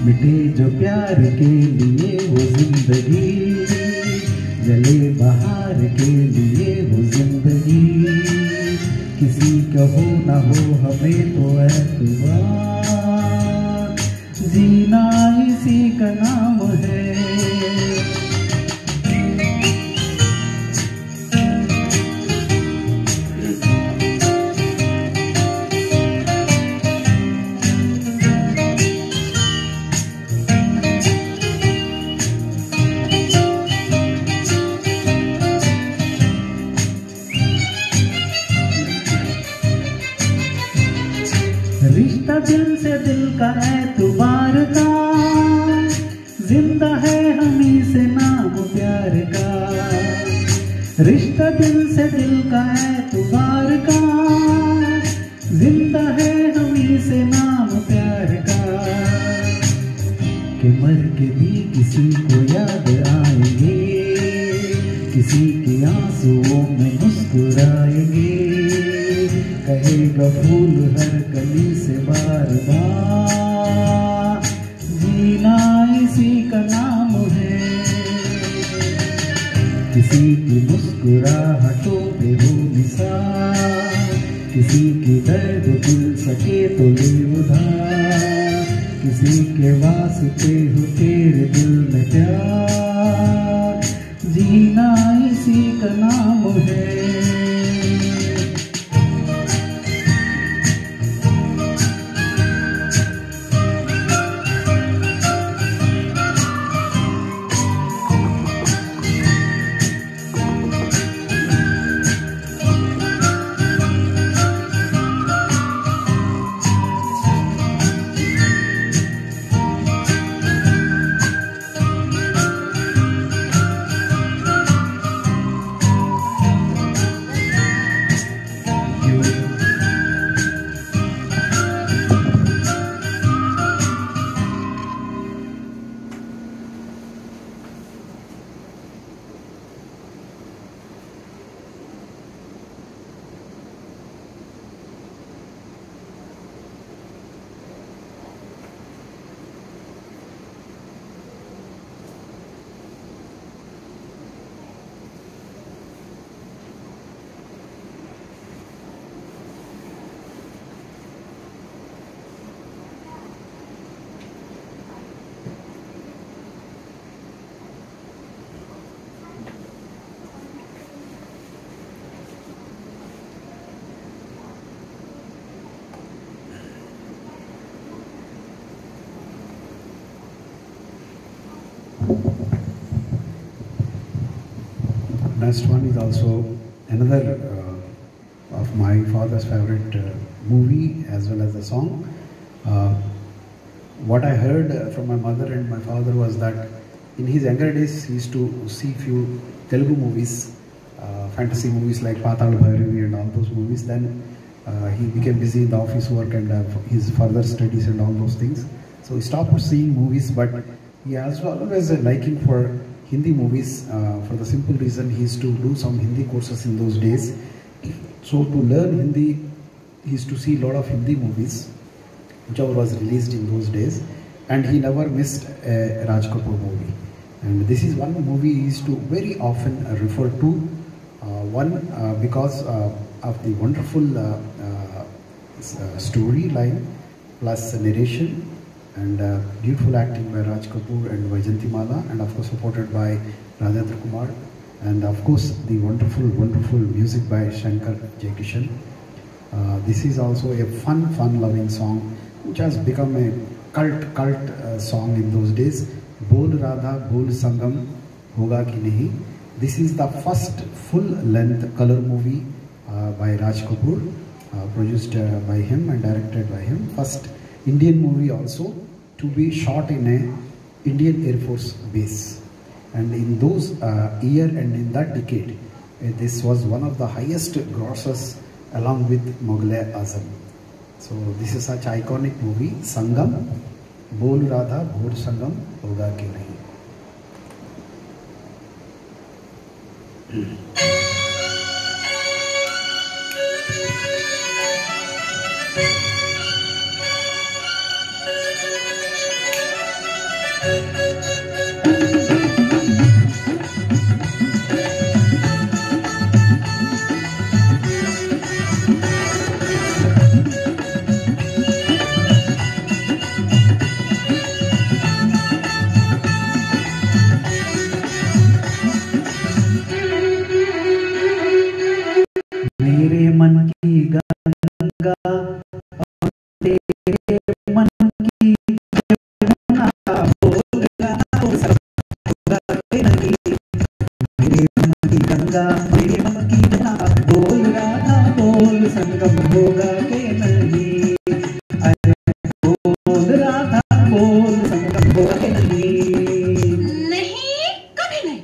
मिटे जो प्यार के लिए वो जिंदगी, जले बहार के लिए वो जिंदगी, किसी का हो ना हो हमें तो एतबार, जीना इसी का नाम है। रिश्ता दिल से दिल का एतबार का, जिंदा है हमी से नाम प्यार का। रिश्ता दिल से दिल का एतबार का, जिंदा है हमी से नाम प्यार का। कि मर के भी किसी को याद आएंगे, किसी के आंसुओं में मुस्कुराएंगे, कहेगा फूल हर कली से बार बार, जीना इसी का नाम है। किसी की मुस्कुराहटों पे हो निसार, किसी की दर्द मिल सके तो ले उधार, किसी के वास्ते हो तेरे दिल में प्यार, जीना इसी का नाम है। Next one is also another of my father's favorite movie as well as a song. What I heard from my mother and my father was that in his younger days he used to see few Telugu movies, fantasy movies like Patal Bhairavi and all those movies. Then he became busy in the office work and his further studies and all those things. So he stopped seeing movies, but he has always a liking for Hindi movies for the simple reason he used to do some Hindi courses in those days. So to learn Hindi, he used to see a lot of Hindi movies, whichever was released in those days, and he never missed a Raj Kapoor movie. And this is one movie he used to very often refer to. Because of the wonderful storyline plus narration and beautiful acting by Raj Kapoor and Vaijayanti Mala, and of course supported by Rajendra Kumar, and of course the wonderful music by Shankar Jaikishan. This is also a fun loving song which has become a cult song in those days. Bol Radha Bol Sangam Hoga Ki Nahi. This is the first full-length color movie by Raj Kapoor, produced by him and directed by him. First Indian movie also to be shot in a Indian Air Force base. And in those year and in that decade, this was one of the highest grosses along with Mughal-e-Azam. So this is such iconic movie, Sangam, Bol Radha Bol Sangam Hoga Ki Nahi. मेरे मन की गंगा और तेरे मन की यमुना बोल रहा हो सकता नहीं। मेरे मन की गंगा मेरे मन की यमुना बोल रहा बोल संगम होगा के नहीं। अरे बोल रहा बोल संगम होगा के नहीं। नहीं, कभी नहीं।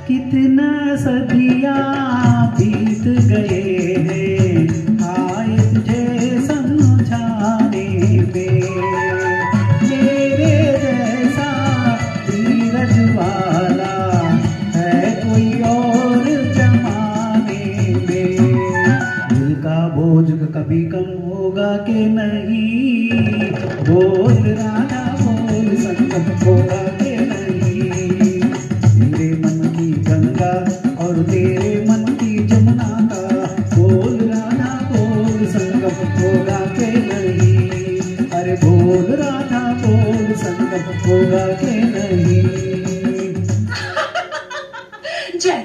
कितना सदियाँ बीत गए हैं आए तुझे समझाने में। मेरे जैसा धीरज वाला है कोई और जमाने में। दिल का बोझ कभी कम होगा कि नहीं। बोल राधा बोल संगम होगा कि नहीं। मेरे मन की गंगा और तेरे मन की जमुना का बोल राधा बोल संगम होगा के नहीं। अरे बोल राधा बोल संगम होगा के नहीं। जा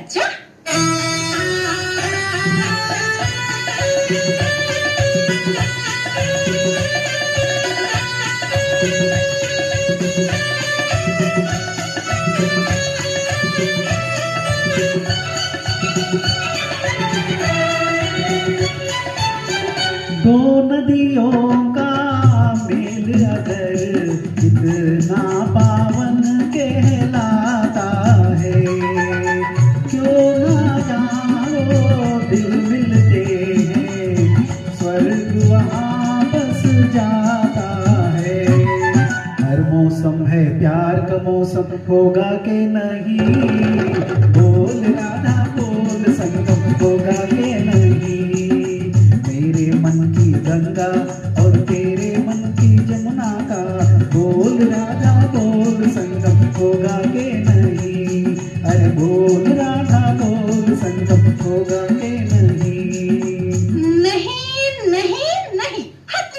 दो नदियों का मेल अगर कितना पावन कहलाता है। क्यों ना जानो दिल मिलते हैं स्वर्ग वहाँ बस जाता है। हर मौसम है प्यार का मौसम होगा कि नहीं। बोल राधा बोल संगम होगा कि नहीं। मेरे मन की गंगा और तेरे मन की जमुना का बोल राधा बोल संगम होगा कि नहीं। अरे बोल राधा बोल संगम होगा कि नहीं। नहीं नहीं नहीं, हट।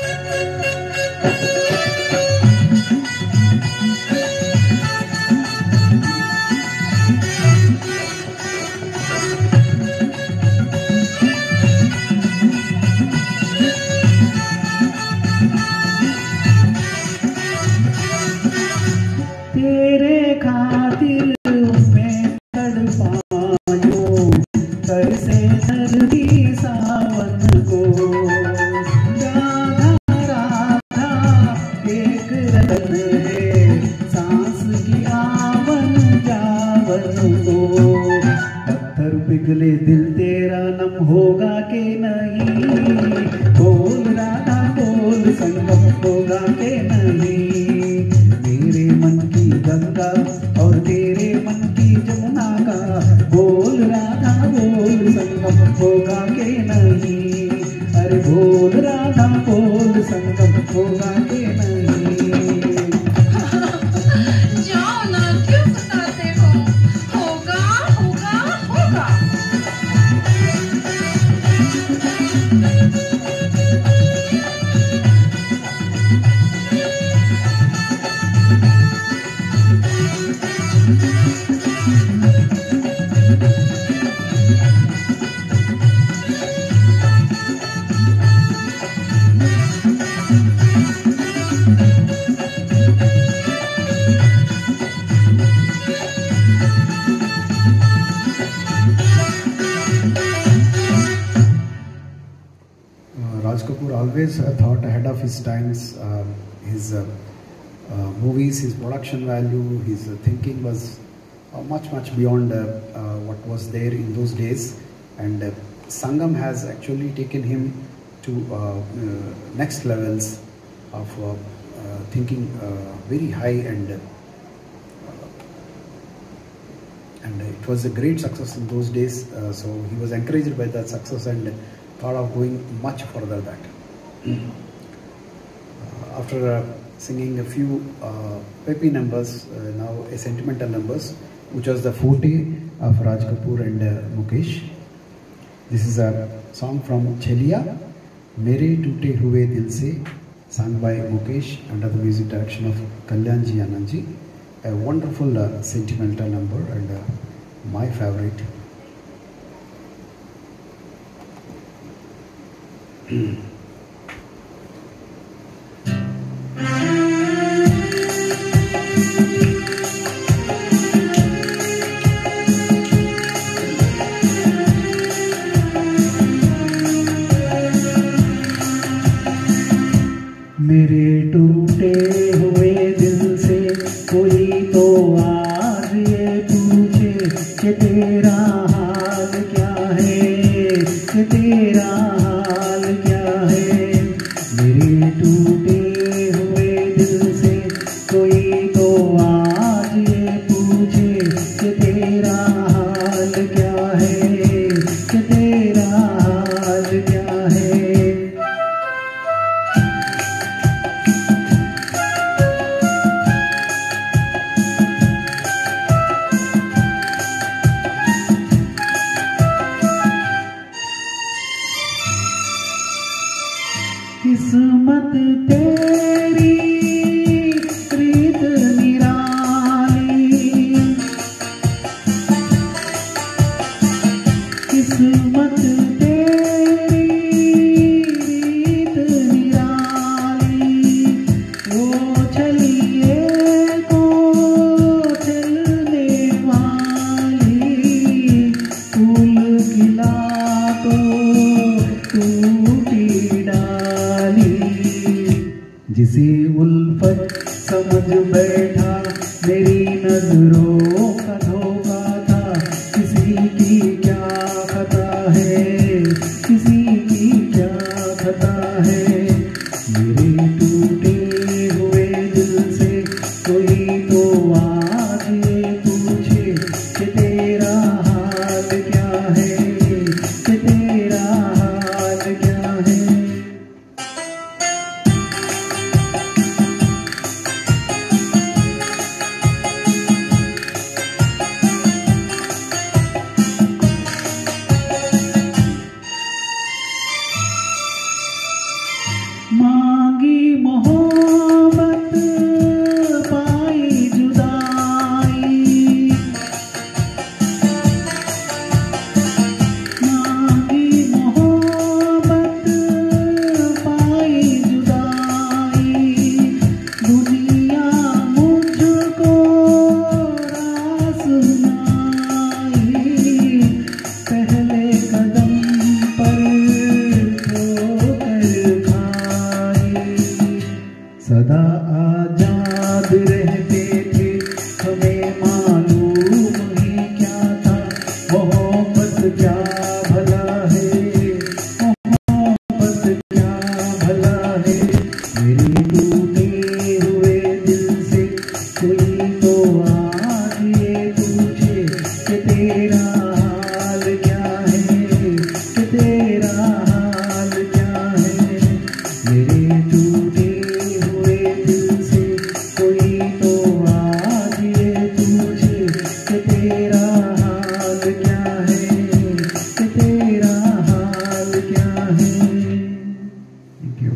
always thought ahead of his times. His movies, his production value, his thinking was much beyond what was there in those days. And Sangam has actually taken him to next levels of thinking very high, and it was a great success in those days. So he was encouraged by that success and thought of going much further that. After singing a few peppy numbers, now a sentimental numbers, which was the forte of Raj Kapoor and Mukesh. This is a song from Cheliya, Mere Toote Hue Dil Se, sung by Mukesh under the music direction of Kalyanji Anandji. A wonderful sentimental number and my favorite. मेरे टूटे हुए दिल से कोई तो आज ये पूछे कि तेरा हाल क्या है, कि तेरा हाल क्या है। मेरे टूटे हुए दिल से कोई तो आज ये पूछे कि तेरा हाल क्या है, कि तेरा हाल क्या है। किस्मत तेरी रीत निराली, किस्मत तेरी रीत निराली। वो चलिए को चलने वाली, फूल खिला तो टूटी डाली। जिसे उल्फत समझ बैठा मेरी नजरों का धोखा था, किसी की क्या खता है, किसी की क्या खता है। मेरे टूटे हुए दिल से कोई तो आज ये पूछे कि तेरा हाल क्या है, कि तेरा हाल क्या है। मांगी मोहब्बत पाई जुदाई, मांगी मोहब्बत पाई जुदाई। दुनिया मुझको रास सुनाई, पहले कदम पर ठोकर खाई। सदा आजाद रहते थे हमें मालूम ही क्या था, मोहब्बत क्या भला है, मोहब्बत क्या भला है। मेरे टूटे हुए दिल से कोई तो आज ये पूछे कि तेरा हाल क्या है, कि तेरा हाल क्या है। मेरे टूटे हुए दिल से कोई तो आज ये पूछे कि तेरा हाल क्या है, कि तेरा हाल क्या है। Thank you.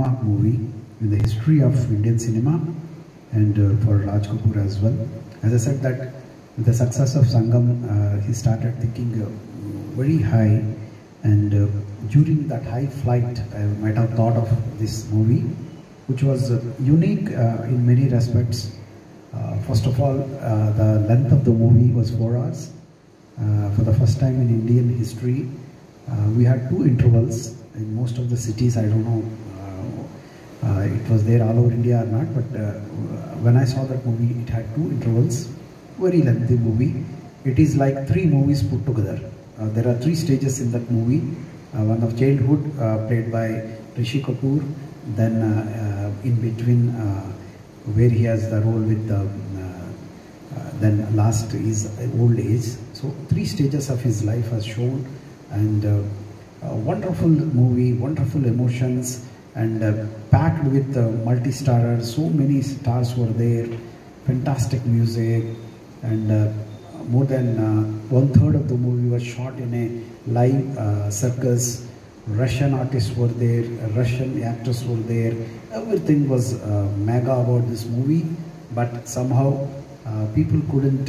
landmark movie in the history of Indian cinema and for Raj Kapoor as well. As I said that with the success of Sangam, he started thinking very high, and during that high flight, I might have thought of this movie, which was unique in many respects. First of all, the length of the movie was 4 hours. For the first time in Indian history, we had 2 intervals. In most of the cities, I don't know it was there all over India or not, but when I saw that movie, it had 2 intervals. Very lengthy movie. It is like 3 movies put together. There are 3 stages in that movie. One of childhood, played by Rishi Kapoor, then in between where he has the role with then last is old age. So 3 stages of his life are shown, and a wonderful movie, wonderful emotions, and packed with multi-starrers. So many stars were there, fantastic music, and more than 1/3 of the movie was shot in a live circus. Russian artists were there, Russian actors were there. Everything was mega about this movie, but somehow people couldn't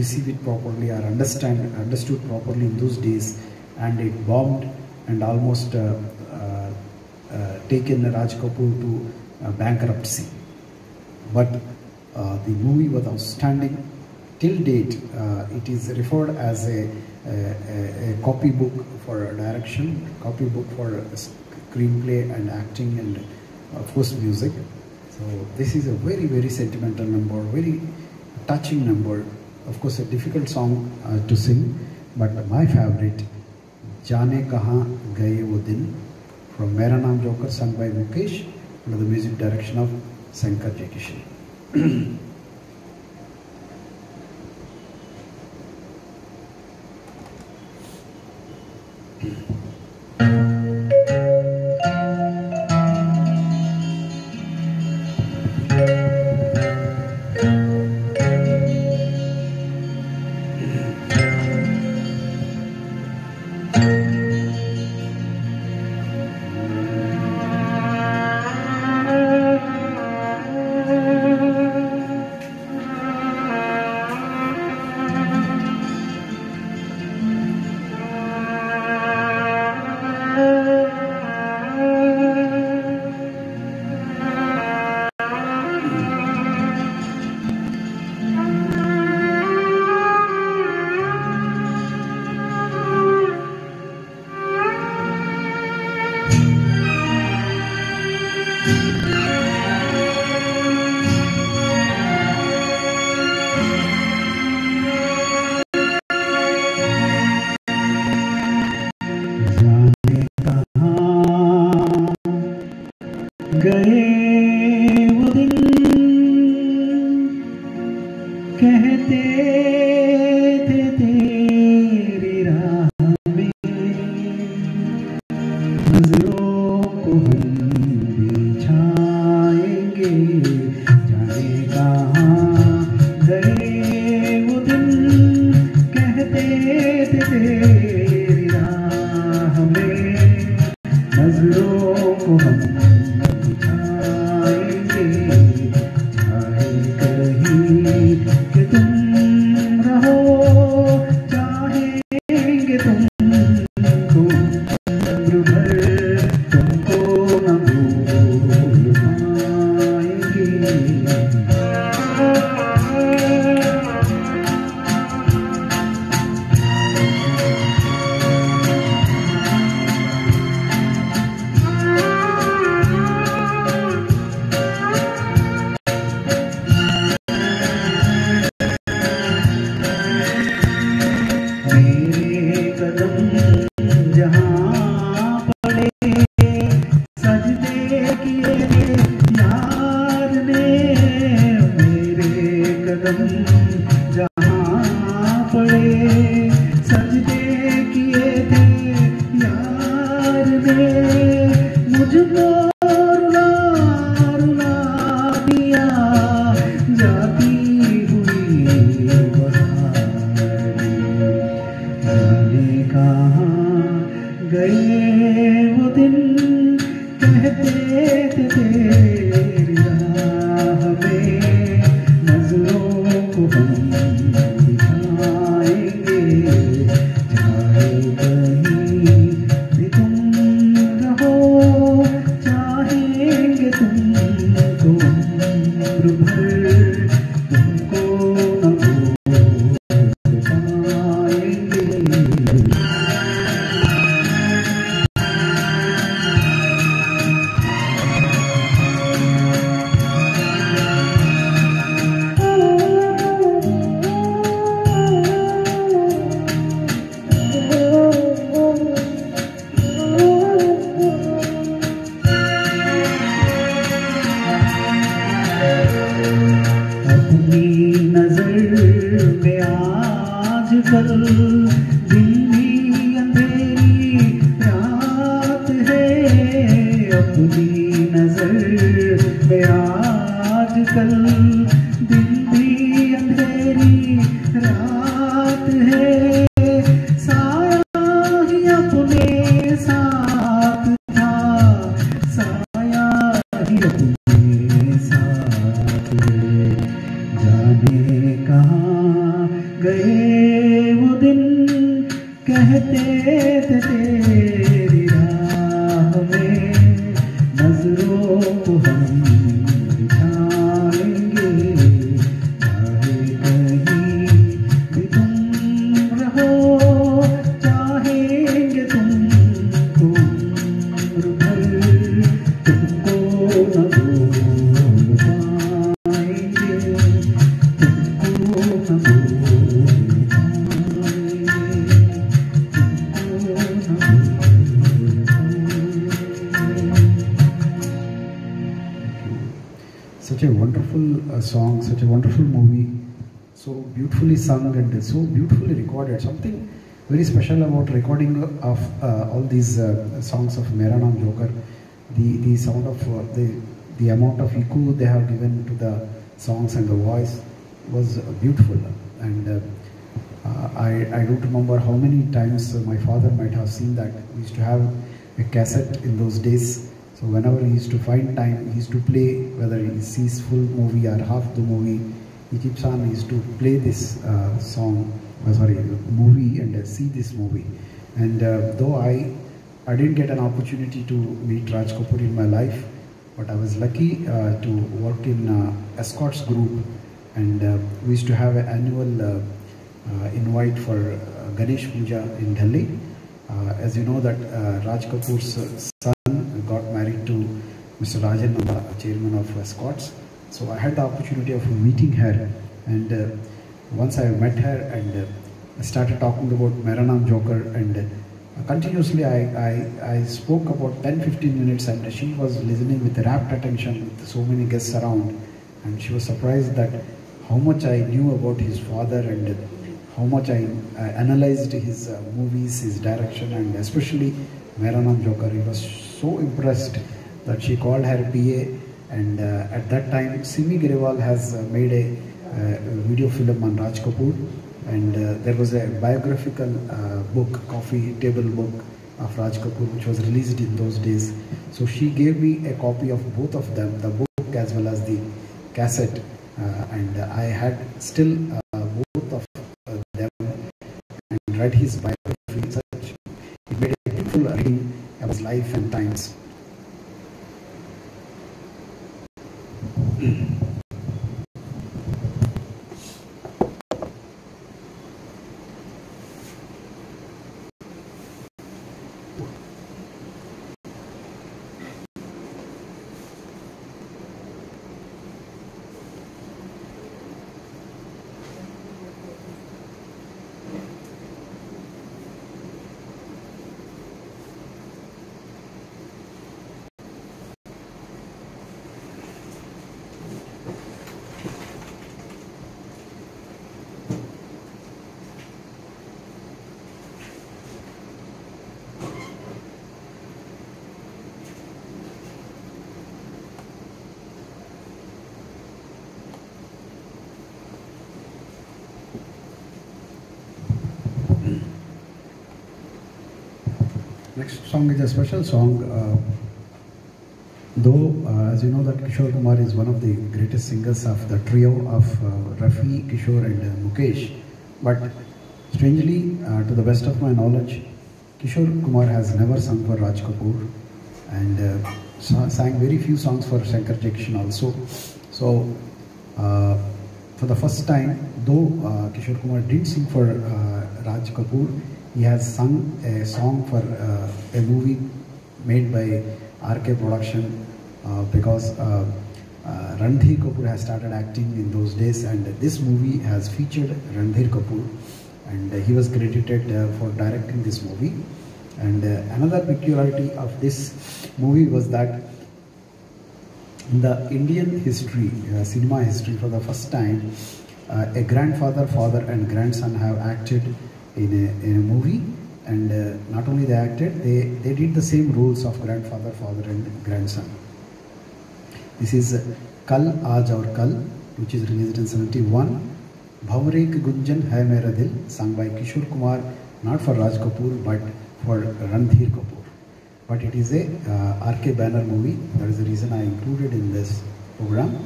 receive it properly or understood properly in those days, and it bombed and almost taken Raj Kapoor to bankruptcy. But the movie was outstanding. Till date, it is referred as a copybook for direction, copybook for screenplay and acting, and of course music. So this is a very, very sentimental number, very touching number. Of course, a difficult song to sing, but my favorite, Jaane Kahan Gaye Wo Din, from Mera Naam Joker, sung by Mukesh, under the music direction of Shankar Jaikishan. गए वो दिन कहते थे तेरी राह में नजरों को हम बिछाएंगे जाने कहाँ गए वो दिन कहते थे तेरी राह में नजरों को हम गए वो दिन कहते कहते थे तेरी राह में नजरों को हम बिछाएंगे, चाहे कहीं भी तुम रहो, चाहेंगे तुमको उम्र भर, तुमको न भूल पाएंगे, तुमको न भूल Such a wonderful song, such a wonderful movie, so beautifully sung and so beautifully recorded. Something very special about recording of all these songs of Mera Naam Joker. The sound of the amount of echo they have given to the songs and the voice was beautiful. And I don't remember how many times my father might have seen that. We used to have a cassette in those days. So whenever he used to find time, he used to play, whether he sees full movie or half the movie, he keeps on, he used to play this movie and see this movie. And though I didn't get an opportunity to meet Raj Kapoor in my life, but I was lucky to work in Escorts Group, and we used to have an annual invite for Ganesh Puja in Delhi. As you know that Raj Kapoor's son got married to Mr. Rajan Nanda, chairman of Escorts. So I had the opportunity of meeting her, and once I met her and I started talking about Mera Naam Joker, and continuously I spoke about 10-15 minutes, and she was listening with rapt attention with so many guests around, and she was surprised that how much I knew about his father and how much I analyzed his movies, his direction, and especially Mera Naam Joker. He was so impressed that she called her PA, and at that time Simi Grewal has made a video film on Raj Kapoor, and there was a biographical book, coffee table book of Raj Kapoor, which was released in those days. So she gave me a copy of both of them, the book as well as the cassette, and I had still both of them, and read his biography. Such it made a beautiful reading of his life and times. Next song is a special song. Though, as you know, that Kishore Kumar is one of the greatest singers of the trio of Rafi, Kishore, and Mukesh. But strangely, to the best of my knowledge, Kishore Kumar has never sung for Raj Kapoor, and sang very few songs for Shankar Jackson also. So, for the first time, though Kishore Kumar did sing for Raj Kapoor, he has sung a song for a movie made by RK Production, because Randhir Kapoor has started acting in those days, and this movie has featured Randhir Kapoor, and he was credited for directing this movie. And another peculiarity of this movie was that in the Indian history, cinema history, for the first time, a grandfather, father and grandson have acted in a movie, and not only they acted, they did the same roles of grandfather, father and grandson. This is Kal Aaj Aur Kal, which is released in 71. Bhavre Ki Gunjan Hai Mera Dil, sung by Kishore Kumar, not for Raj Kapoor but for Randhir Kapoor. But it is a RK banner movie. That is the reason I included in this program.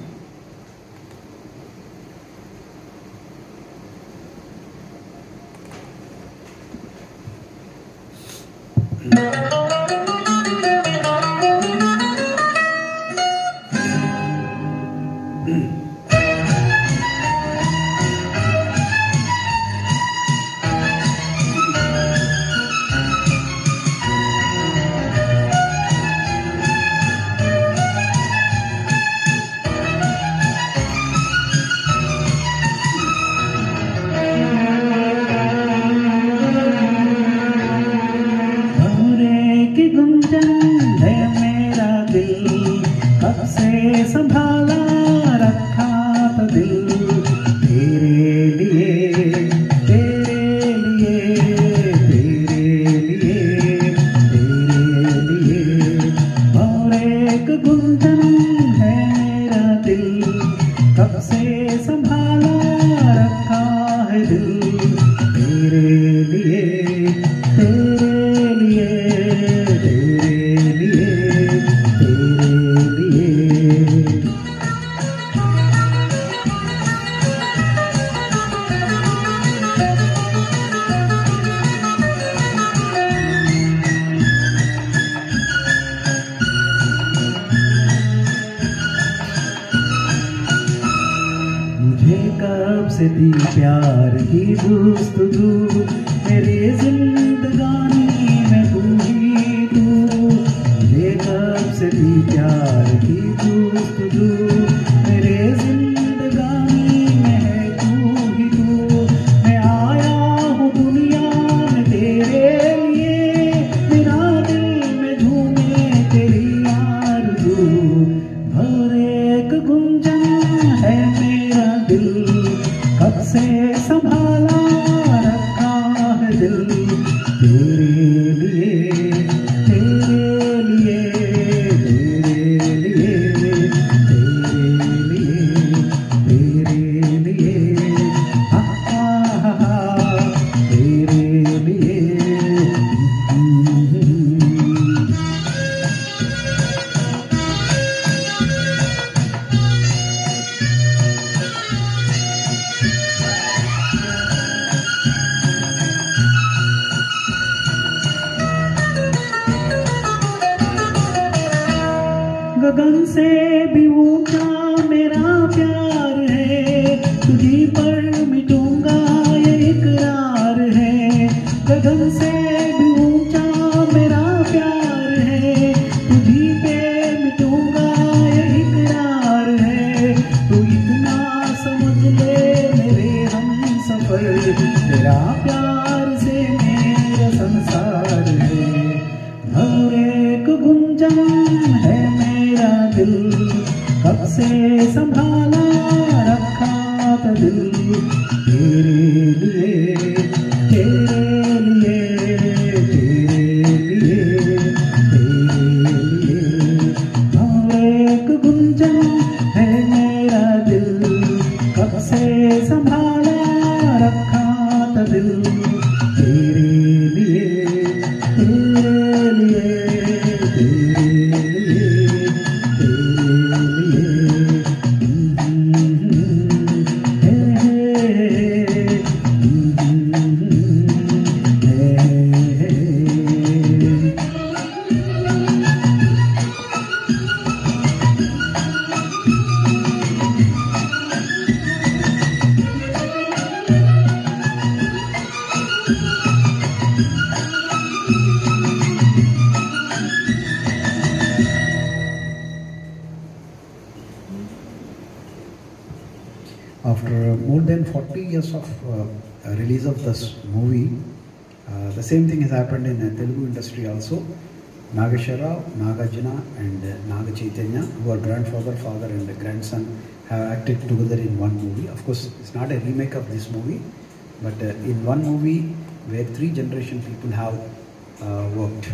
संभाला रखा था दिल तेरे लिए तेरे लिए तेरे लिए तेरे लिए और एक गुंजन है मेरा दिल कब से संभाला रखा है दिल तेरे लिए तेरे लिए तेरे लिए तेरे लिए। मुझे कब से थी प्यार की गुफ्तगू मेरी जिंदगानी में तू ही तू। मुझे कब से थी प्यार की गुफ्तगू मेरे जिंदगानी में है तू ही तू। मैं आया हूँ दुनिया में तेरे लिए मेरा दिल में झूमे तेरी आरज़ू और एक गुंजन है मेरा दिल कब से संभाला रखा है दिल तेरे लिए तेरे लिए तेरे लिए तेरे लिए तेरे लिए हा हा हा तेरे लिए। गगन से भी ऊंचा मेरा प्यार है तुझी पर मिटूंगा ये इकरार है। गगन से भी ऊंचा मेरा प्यार है तुझी पे मिटूंगा ये इकरार है। तू इतना समझ ले मेरे हम सफर तेरा प्यार से मेरा संसार है और एक गुंजन है मेरा दिल कब से संभाला रखा था दिल तेरे लिए तेरे लिए तेरे लिए तेरे लिए और एक गुंजन है मेरा दिल कब से संभाला रखा था दिल तेरे लिए तेरे लिए तेरे लिए तेरे लिए। After more than 40 years of release of this movie, the same thing has happened in Telugu industry also. Nageshwara Rao, Nagarjuna and Naga Chaitanya, who are grandfather, father and grandson, have acted together in one movie. Of course, it's not a remake of this movie, but in one movie where 3 generation people have worked.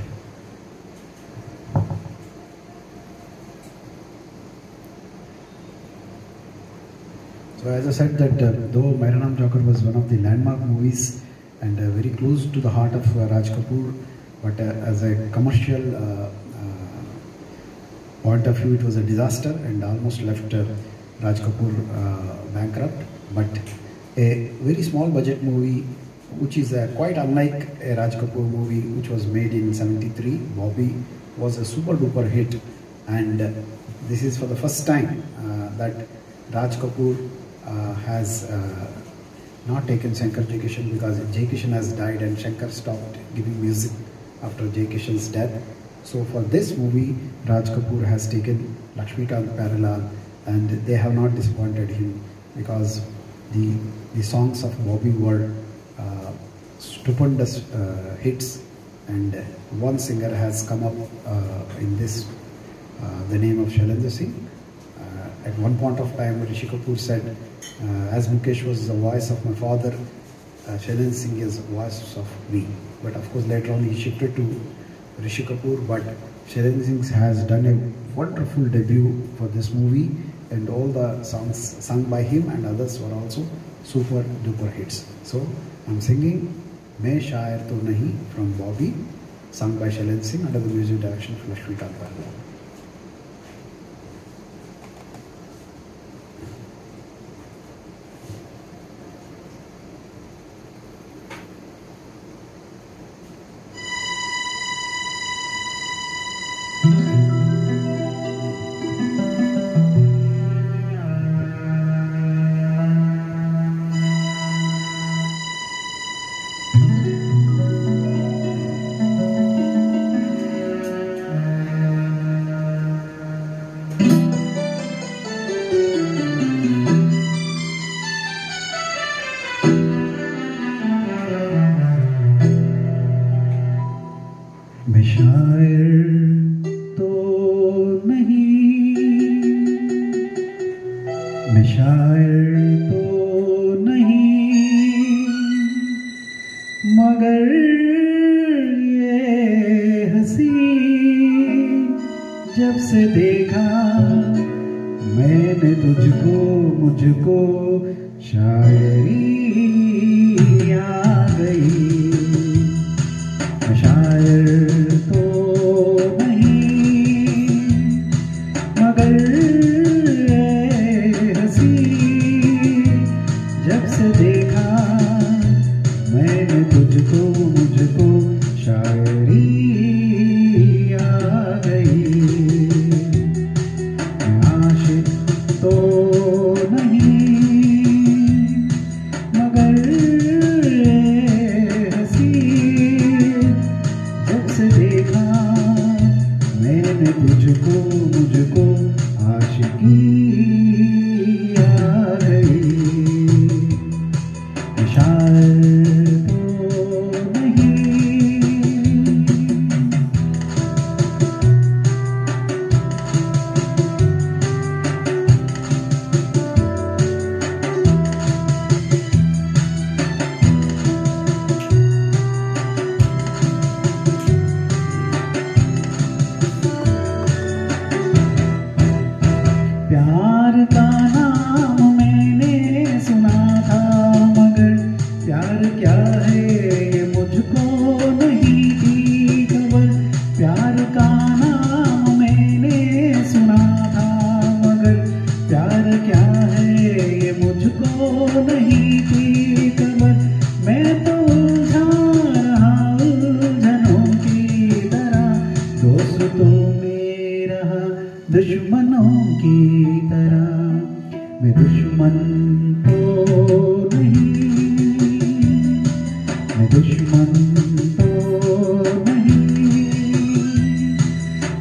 So as I said that though Mera Naam Joker was one of the landmark movies and very close to the heart of Raj Kapoor, but as a commercial point of view it was a disaster and almost left Raj Kapoor bankrupt. But a very small budget movie which is quite unlike a Raj Kapoor movie which was made in '73. Bobby was a super duper hit, and this is for the first time that Raj Kapoor has not taken Shankar J. Kishan, because J. Kishan has died and Shankar stopped giving music after J. Kishan's death. So for this movie, Raj Kapoor has taken Lakshmikant Pyarelal, and they have not disappointed him, because the songs of Bobby were stupendous hits, and one singer has come up in this, the name of Shailendra Singh. At one point of time, Rishi Kapoor said, as Mukesh was the voice of my father, Shailendra Singh is the voice of me. But of course later on he shifted to Rishi Kapoor, but Shailendra Singh has done a wonderful debut for this movie, and all the songs sung by him and others were also super duper hits. So I'm singing Main Shair To Nahi from Bobby, sung by Shailendra Singh under the music direction of Lakshmikant Pyarelal. मैं शायर तो नहीं, मैं शायर तो नहीं, मगर ये हंसी जब से देखा मैंने तुझको, मुझको शायरी आ गई। मैं शायर तो नहीं, मगर हंसी जब से देखा मैंने तुझको, मुझको शायरी आ गई। मैं आशिक तो नहीं, मगर हंसी जब से देखा मैंने तुझको, मुझको आशिकी आ गई। शायर तो नहीं। प्यार का नाम मैंने सुना था, मगर प्यार क्या है ये मुझको नहीं थी खबर। प्यार का नाम मैंने सुना था, मगर प्यार क्या है ये मुझको नहीं थी खबर। मैं तो उलझा रहा उलझनों की तरह, दोस्तों में रहा दुश्मनों की तरह। मैं दुश्मन तो नहीं, मैं दुश्मन तो नहीं,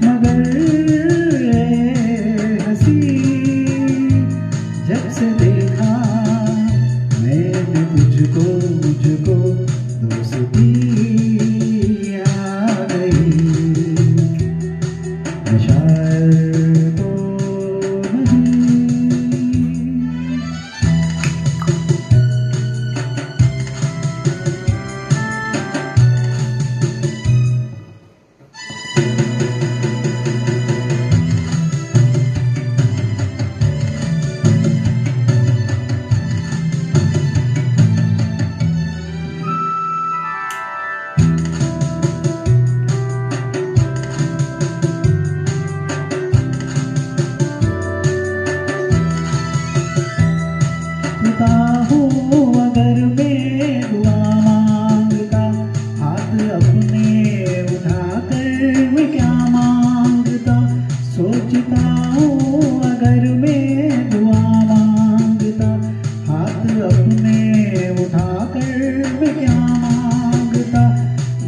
मगर हंसी जब से देखा मैंने तुझको, मुझको दोस्ती आ गई। मैं शायर तो नहीं।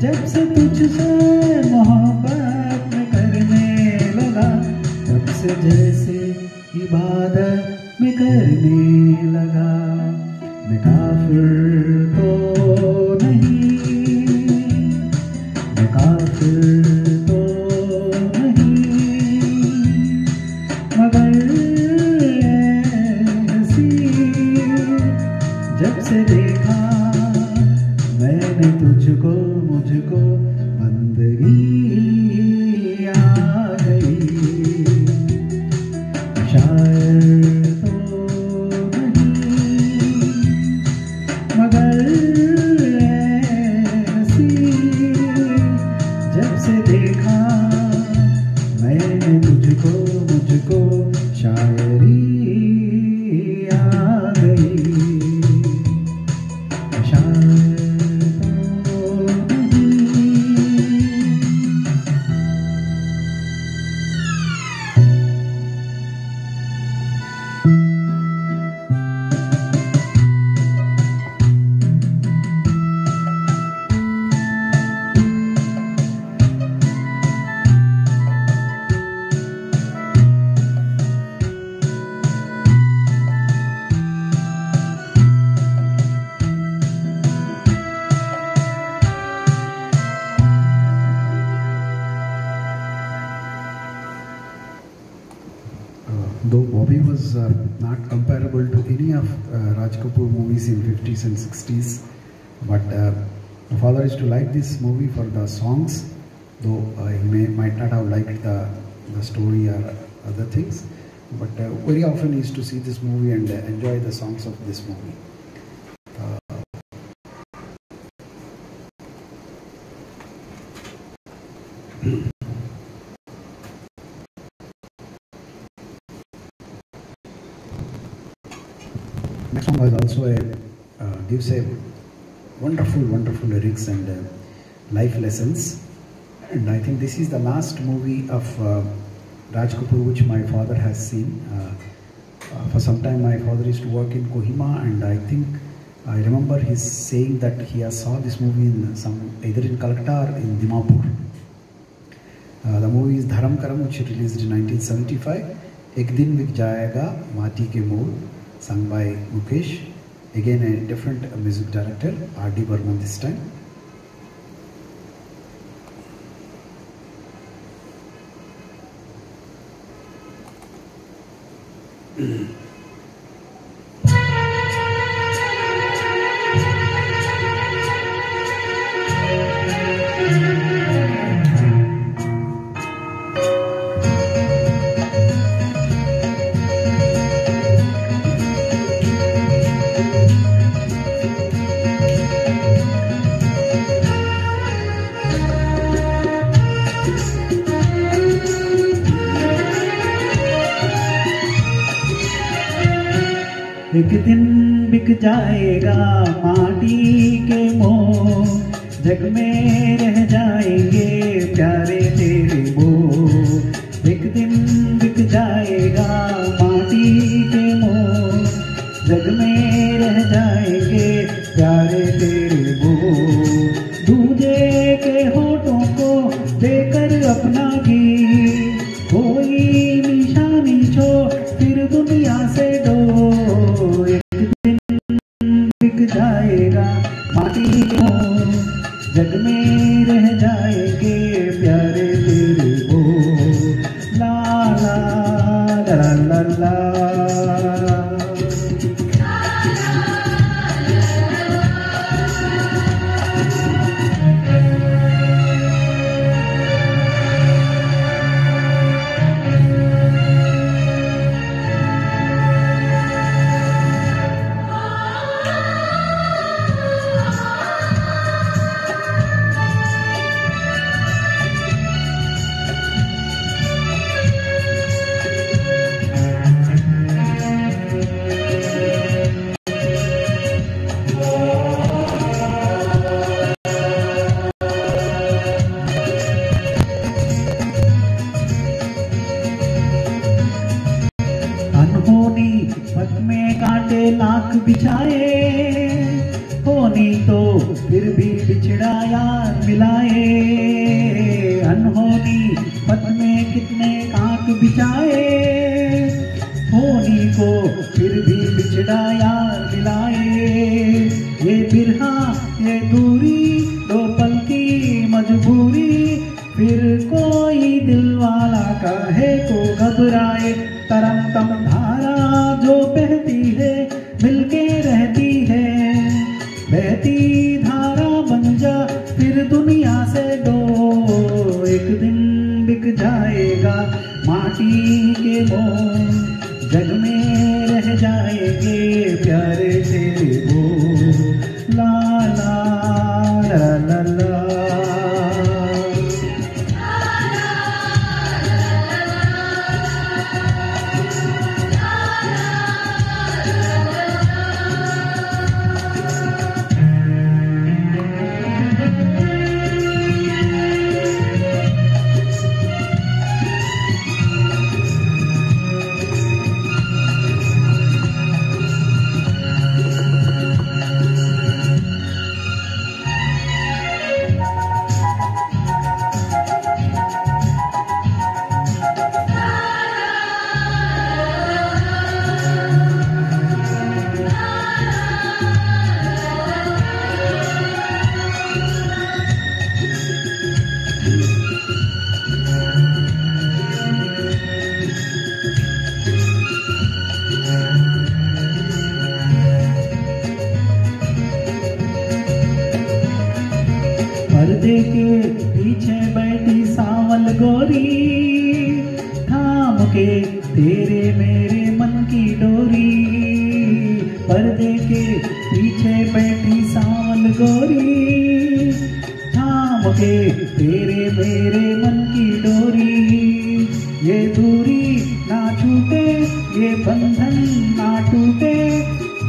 जब से तुझसे मोहब्बत में करने लगा, तब से जैसे इबादत में करने लगा। मैं काफिर तो नहीं, मैं काफिर तो नहीं, मगर हंसी जब से देखा मैंने तुझको, मुझको बंदगी आ गई। शायर तो नहीं, मगर हंसी जब से देखा मैंने तुझको, मुझको शायरी आ गई। Though Bobby was not comparable to any of Raj Kapoor movies in 50s and 60s, but my father used to like this movie for the songs, though he might not have liked the story or other things, but very often he used to see this movie and enjoy the songs of this movie. Next song was also gives a wonderful lyrics and life lessons, and I think this is the last movie of Raj Kapoor which my father has seen. For some time my father used to work in Kohima, and I remember his saying that he has saw this movie in either in Calcutta or in Dimapur. The movie is Dharam Karam, which released in 1975. Ek Din Bik Jayega Mati Ke Mool, sung by Mukesh, again a different music director, R.D. Burman this time. एक दिन बिक जाएगा माटी के मोह, जग में रह जाएंगे प्यारे तेरे वो। एक दिन बिक जाएगा माटी के मोह, जग में रह जाएंगे प्यारे तेरे वो। दूजे के होठों को देकर अपना गीत, कोई निशानी छोड़ फिर दुनिया से दो। जाएगा माटी को, जग में रह जाएंगे प्यारे तेरे वो। ला ला ला ला ला, मिलाए, अनहोनी पथ में कितने कांट बिछाए, होनी को फिर भी बिछड़ा यार मिलाए। ये बिरहा ये दूरी दो पल की मजबूरी, फिर कोई दिल वाला कहे को घबराए। तरम तम धारा जो बहती है मिलके रहती है, बहती धारा बन जा फिर दुनिया से दो। एक दिन बिक जाएगा माटी के मोह, जग में रह जाएंगे प्यारे तेरे वो। ला ला ला ला ला। पर्दे के पीछे बैठी सांवल गोरी, थाम के तेरे मेरे मन की डोरी। पर्दे के पीछे बैठी सांवल गोरी, थाम के तेरे मेरे मन की डोरी। ये दूरी ना छूटे ये बंधन ना टूटे,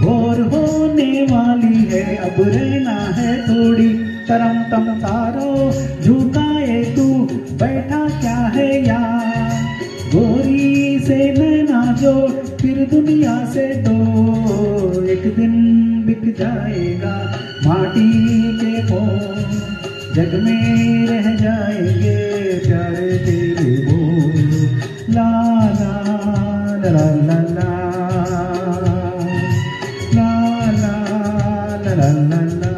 भोर होने वाली है अब रहना है थोड़ी। तरम तम तारो झुकाए तू बैठा क्या है यार, गोरी से नैना जो फिर दुनिया से दो। एक दिन बिक जाएगा माटी के मोह, जग में रह जाएंगे प्यारे तेरे वो। ला ला ला ला ला ला ला ला ला ला।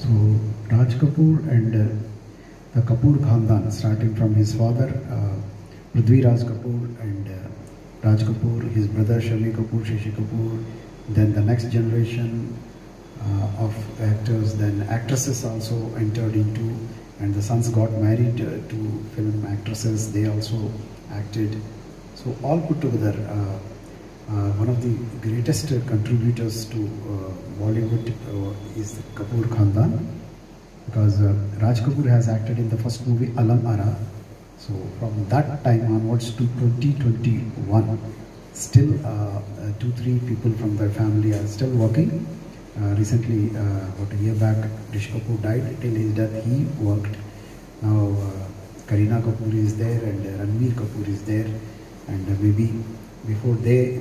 So Raj Kapoor and the Kapoor Khandan, starting from his father Prithvi Raj Kapoor and Raj Kapoor, his brother Shami Kapoor, Shashi Kapoor, then the next generation of actors, then actresses also entered into, and the sons got married to film actresses, they also acted. So all put together, one of the greatest contributors to Bollywood is Kapoor Khandan, because Raj Kapoor has acted in the first movie Alam Ara. So from that time onwards to 2021, still 2-3 people from their family are still working. Recently, about a year back, Rishi Kapoor died. Till his death, he worked. Now Kareena Kapoor is there and Ranbir Kapoor is there, and maybe before they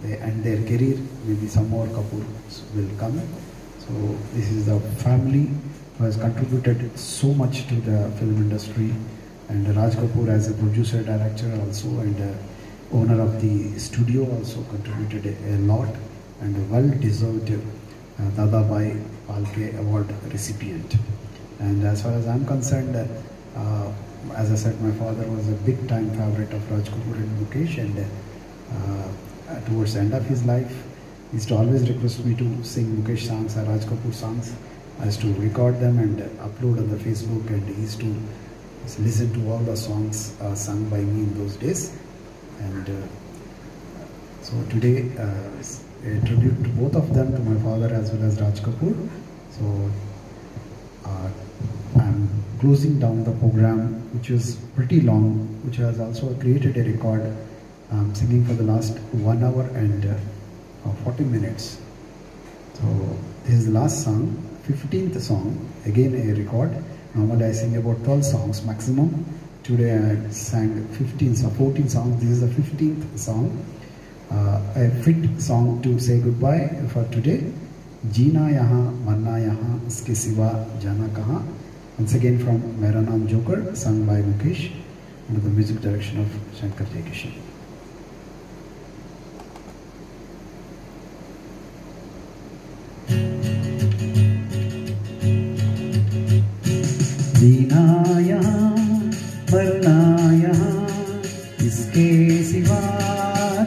end their career, maybe some more Kapoors will come. So this is the family who has contributed so much to the film industry, and Raj Kapoor as a producer, director also, and owner of the studio also contributed a lot, and well-deserved Dadabhai Phalke Award recipient. And as far as I'm concerned, as I said, my father was a big-time favorite of Raj Kapoor and Mukesh, and towards the end of his life, he used to always request me to sing Mukesh songs or Raj Kapoor songs. I used to record them and upload on the Facebook, and he used to listen to all the songs sung by me in those days. And so today, a tribute to both of them, to my father as well as Raj Kapoor. So I'm closing down the program, which is pretty long, which has also created a record. I'm singing for the last 1 hour and 40 minutes. So this is the last song, 15th song, again a record. Normally I sing about 12 songs maximum. Today I sang 14 songs. This is the 15th song. A fit song to say goodbye for today. Jeena yahan, marna yahan, iske siwa jana kahan. Once again from Mera Naam Joker, sung by Mukesh, under the music direction of Shankar Jaikishan. जीना यहाँ मरना यहाँ इसके सिवा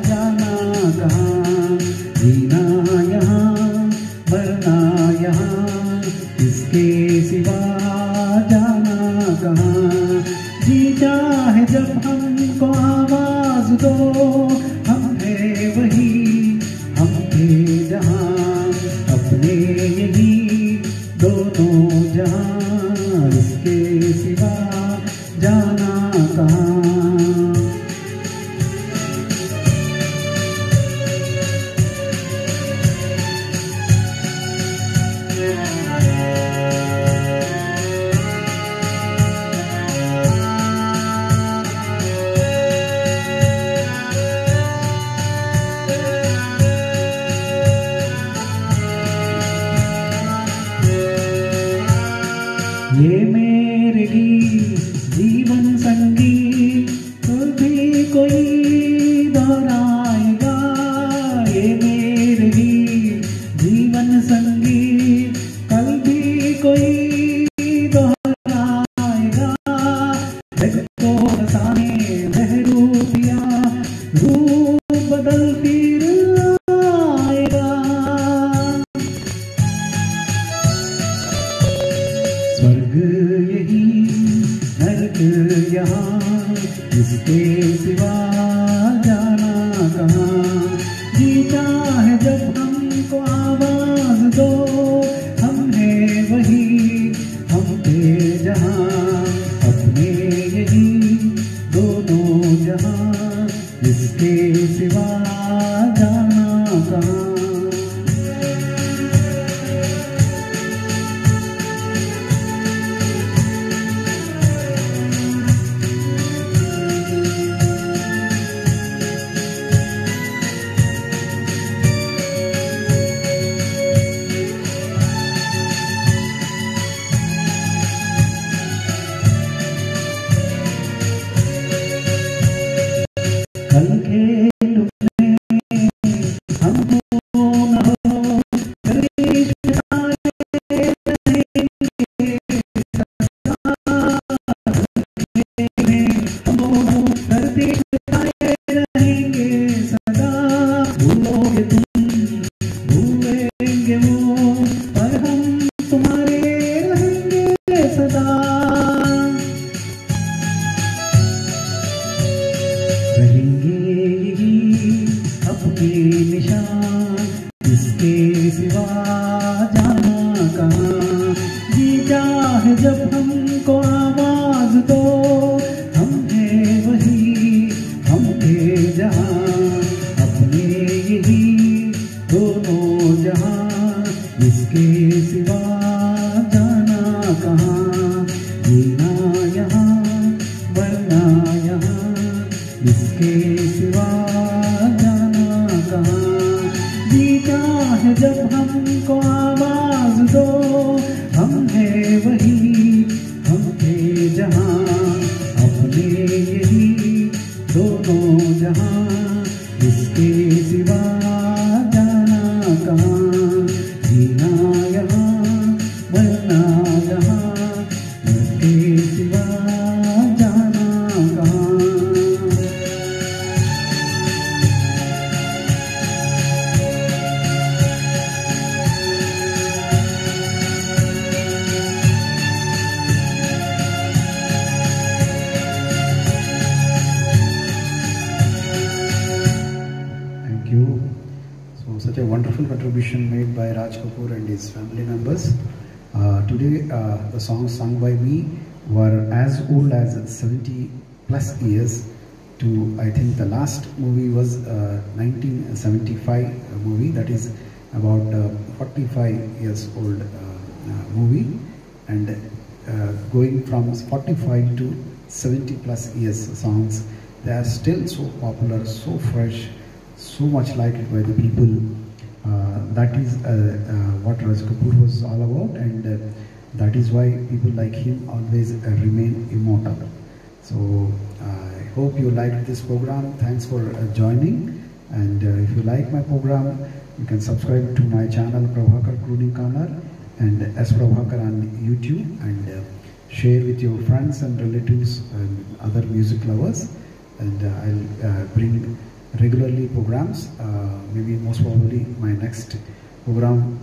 जाना कहाँ। जीना यहाँ मरना यहाँ इसके सिवा जाना कहाँ। जीता है जब हमको आवाज दो, हम है वही हम थे जहाँ, अपने यही दोनों जहाँ, इसके सिवा जाना कहाँ। ये मेरे गीत जीवन संगीत कभी कोई दोहराएगा। ये मेरे गीत जीवन संगीत कल भी कोई दोहराएगा। जग को हंसाने बहरूपिया रूप बदल फिर आएगा। स्वर्ग यही नरक यहाँ इसके सिवा जाना कहाँ। जीता है जब हमको आवाज दो, हम है वही हम थे जहाँ, अपने यही दोनों जहाँ, इसके सिवा जाना कहाँ। कल खेल में हमको न हो रिश्ते रहेंगे सदा। भूलोगे तुम भूलेंगे वो, पर हम तुम्हारे रहेंगे सदा। रहेंगे यही अपने निशान, इसके सिवा जाना कहाँ। जीता है जब हमको आवाज दो, हम है वही हम थे जहाँ, अपने यही दोनों जहाँ, इसके सिवा जाना कहाँ। जीना यहाँ मरना यहाँ इसके सिवा जाना कहाँ। जीता है जब हमको आवाज दो, हम है वही हम थे जहाँ, अपने यही दोनों जहाँ, इसके सिवा जाना कहाँ। जीना यहाँ मरना यहाँ इसके सिवा जाना कहाँ। Thank you. So such a wonderful contribution made by Raj Kapoor and his family members. Today the songs sung by me were as old as 70 plus years to, I think the last movie was 1975 movie, that is about 45 years old movie, and going from 45 to 70 plus years songs, they are still so popular, so fresh, so much liked by the people. That is what Raj Kapoor was all about, and that is why people like him always remain immortal. So I hope you liked this program. Thanks for joining, and if you like my program, you can subscribe to my channel Prabhakar Crooning Corner and S Prabhakar on YouTube, and share with your friends and relatives and other music lovers. And I'll bring regularly programs. Maybe most probably my next program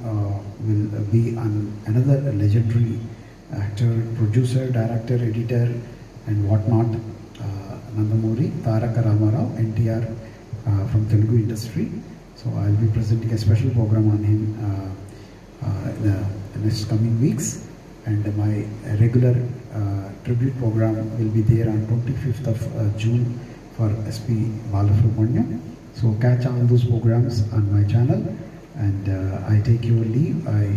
will be on another legendary actor, producer, director, editor, and whatnot, Nandamuri Taraka Ramarao, NTR from Telugu industry. So I'll be presenting a special program on him in the next coming weeks, and my regular tribute program will be there on 25th of June for SP Balasubramaniam. So catch all those programs on my channel, and I take your leave. I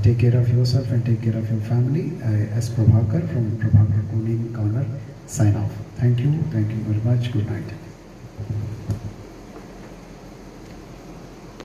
take care of yourself and take care of your family. S Prabhakar from Prabhakar Crooning Corner sign off. Thank you very much. Good night.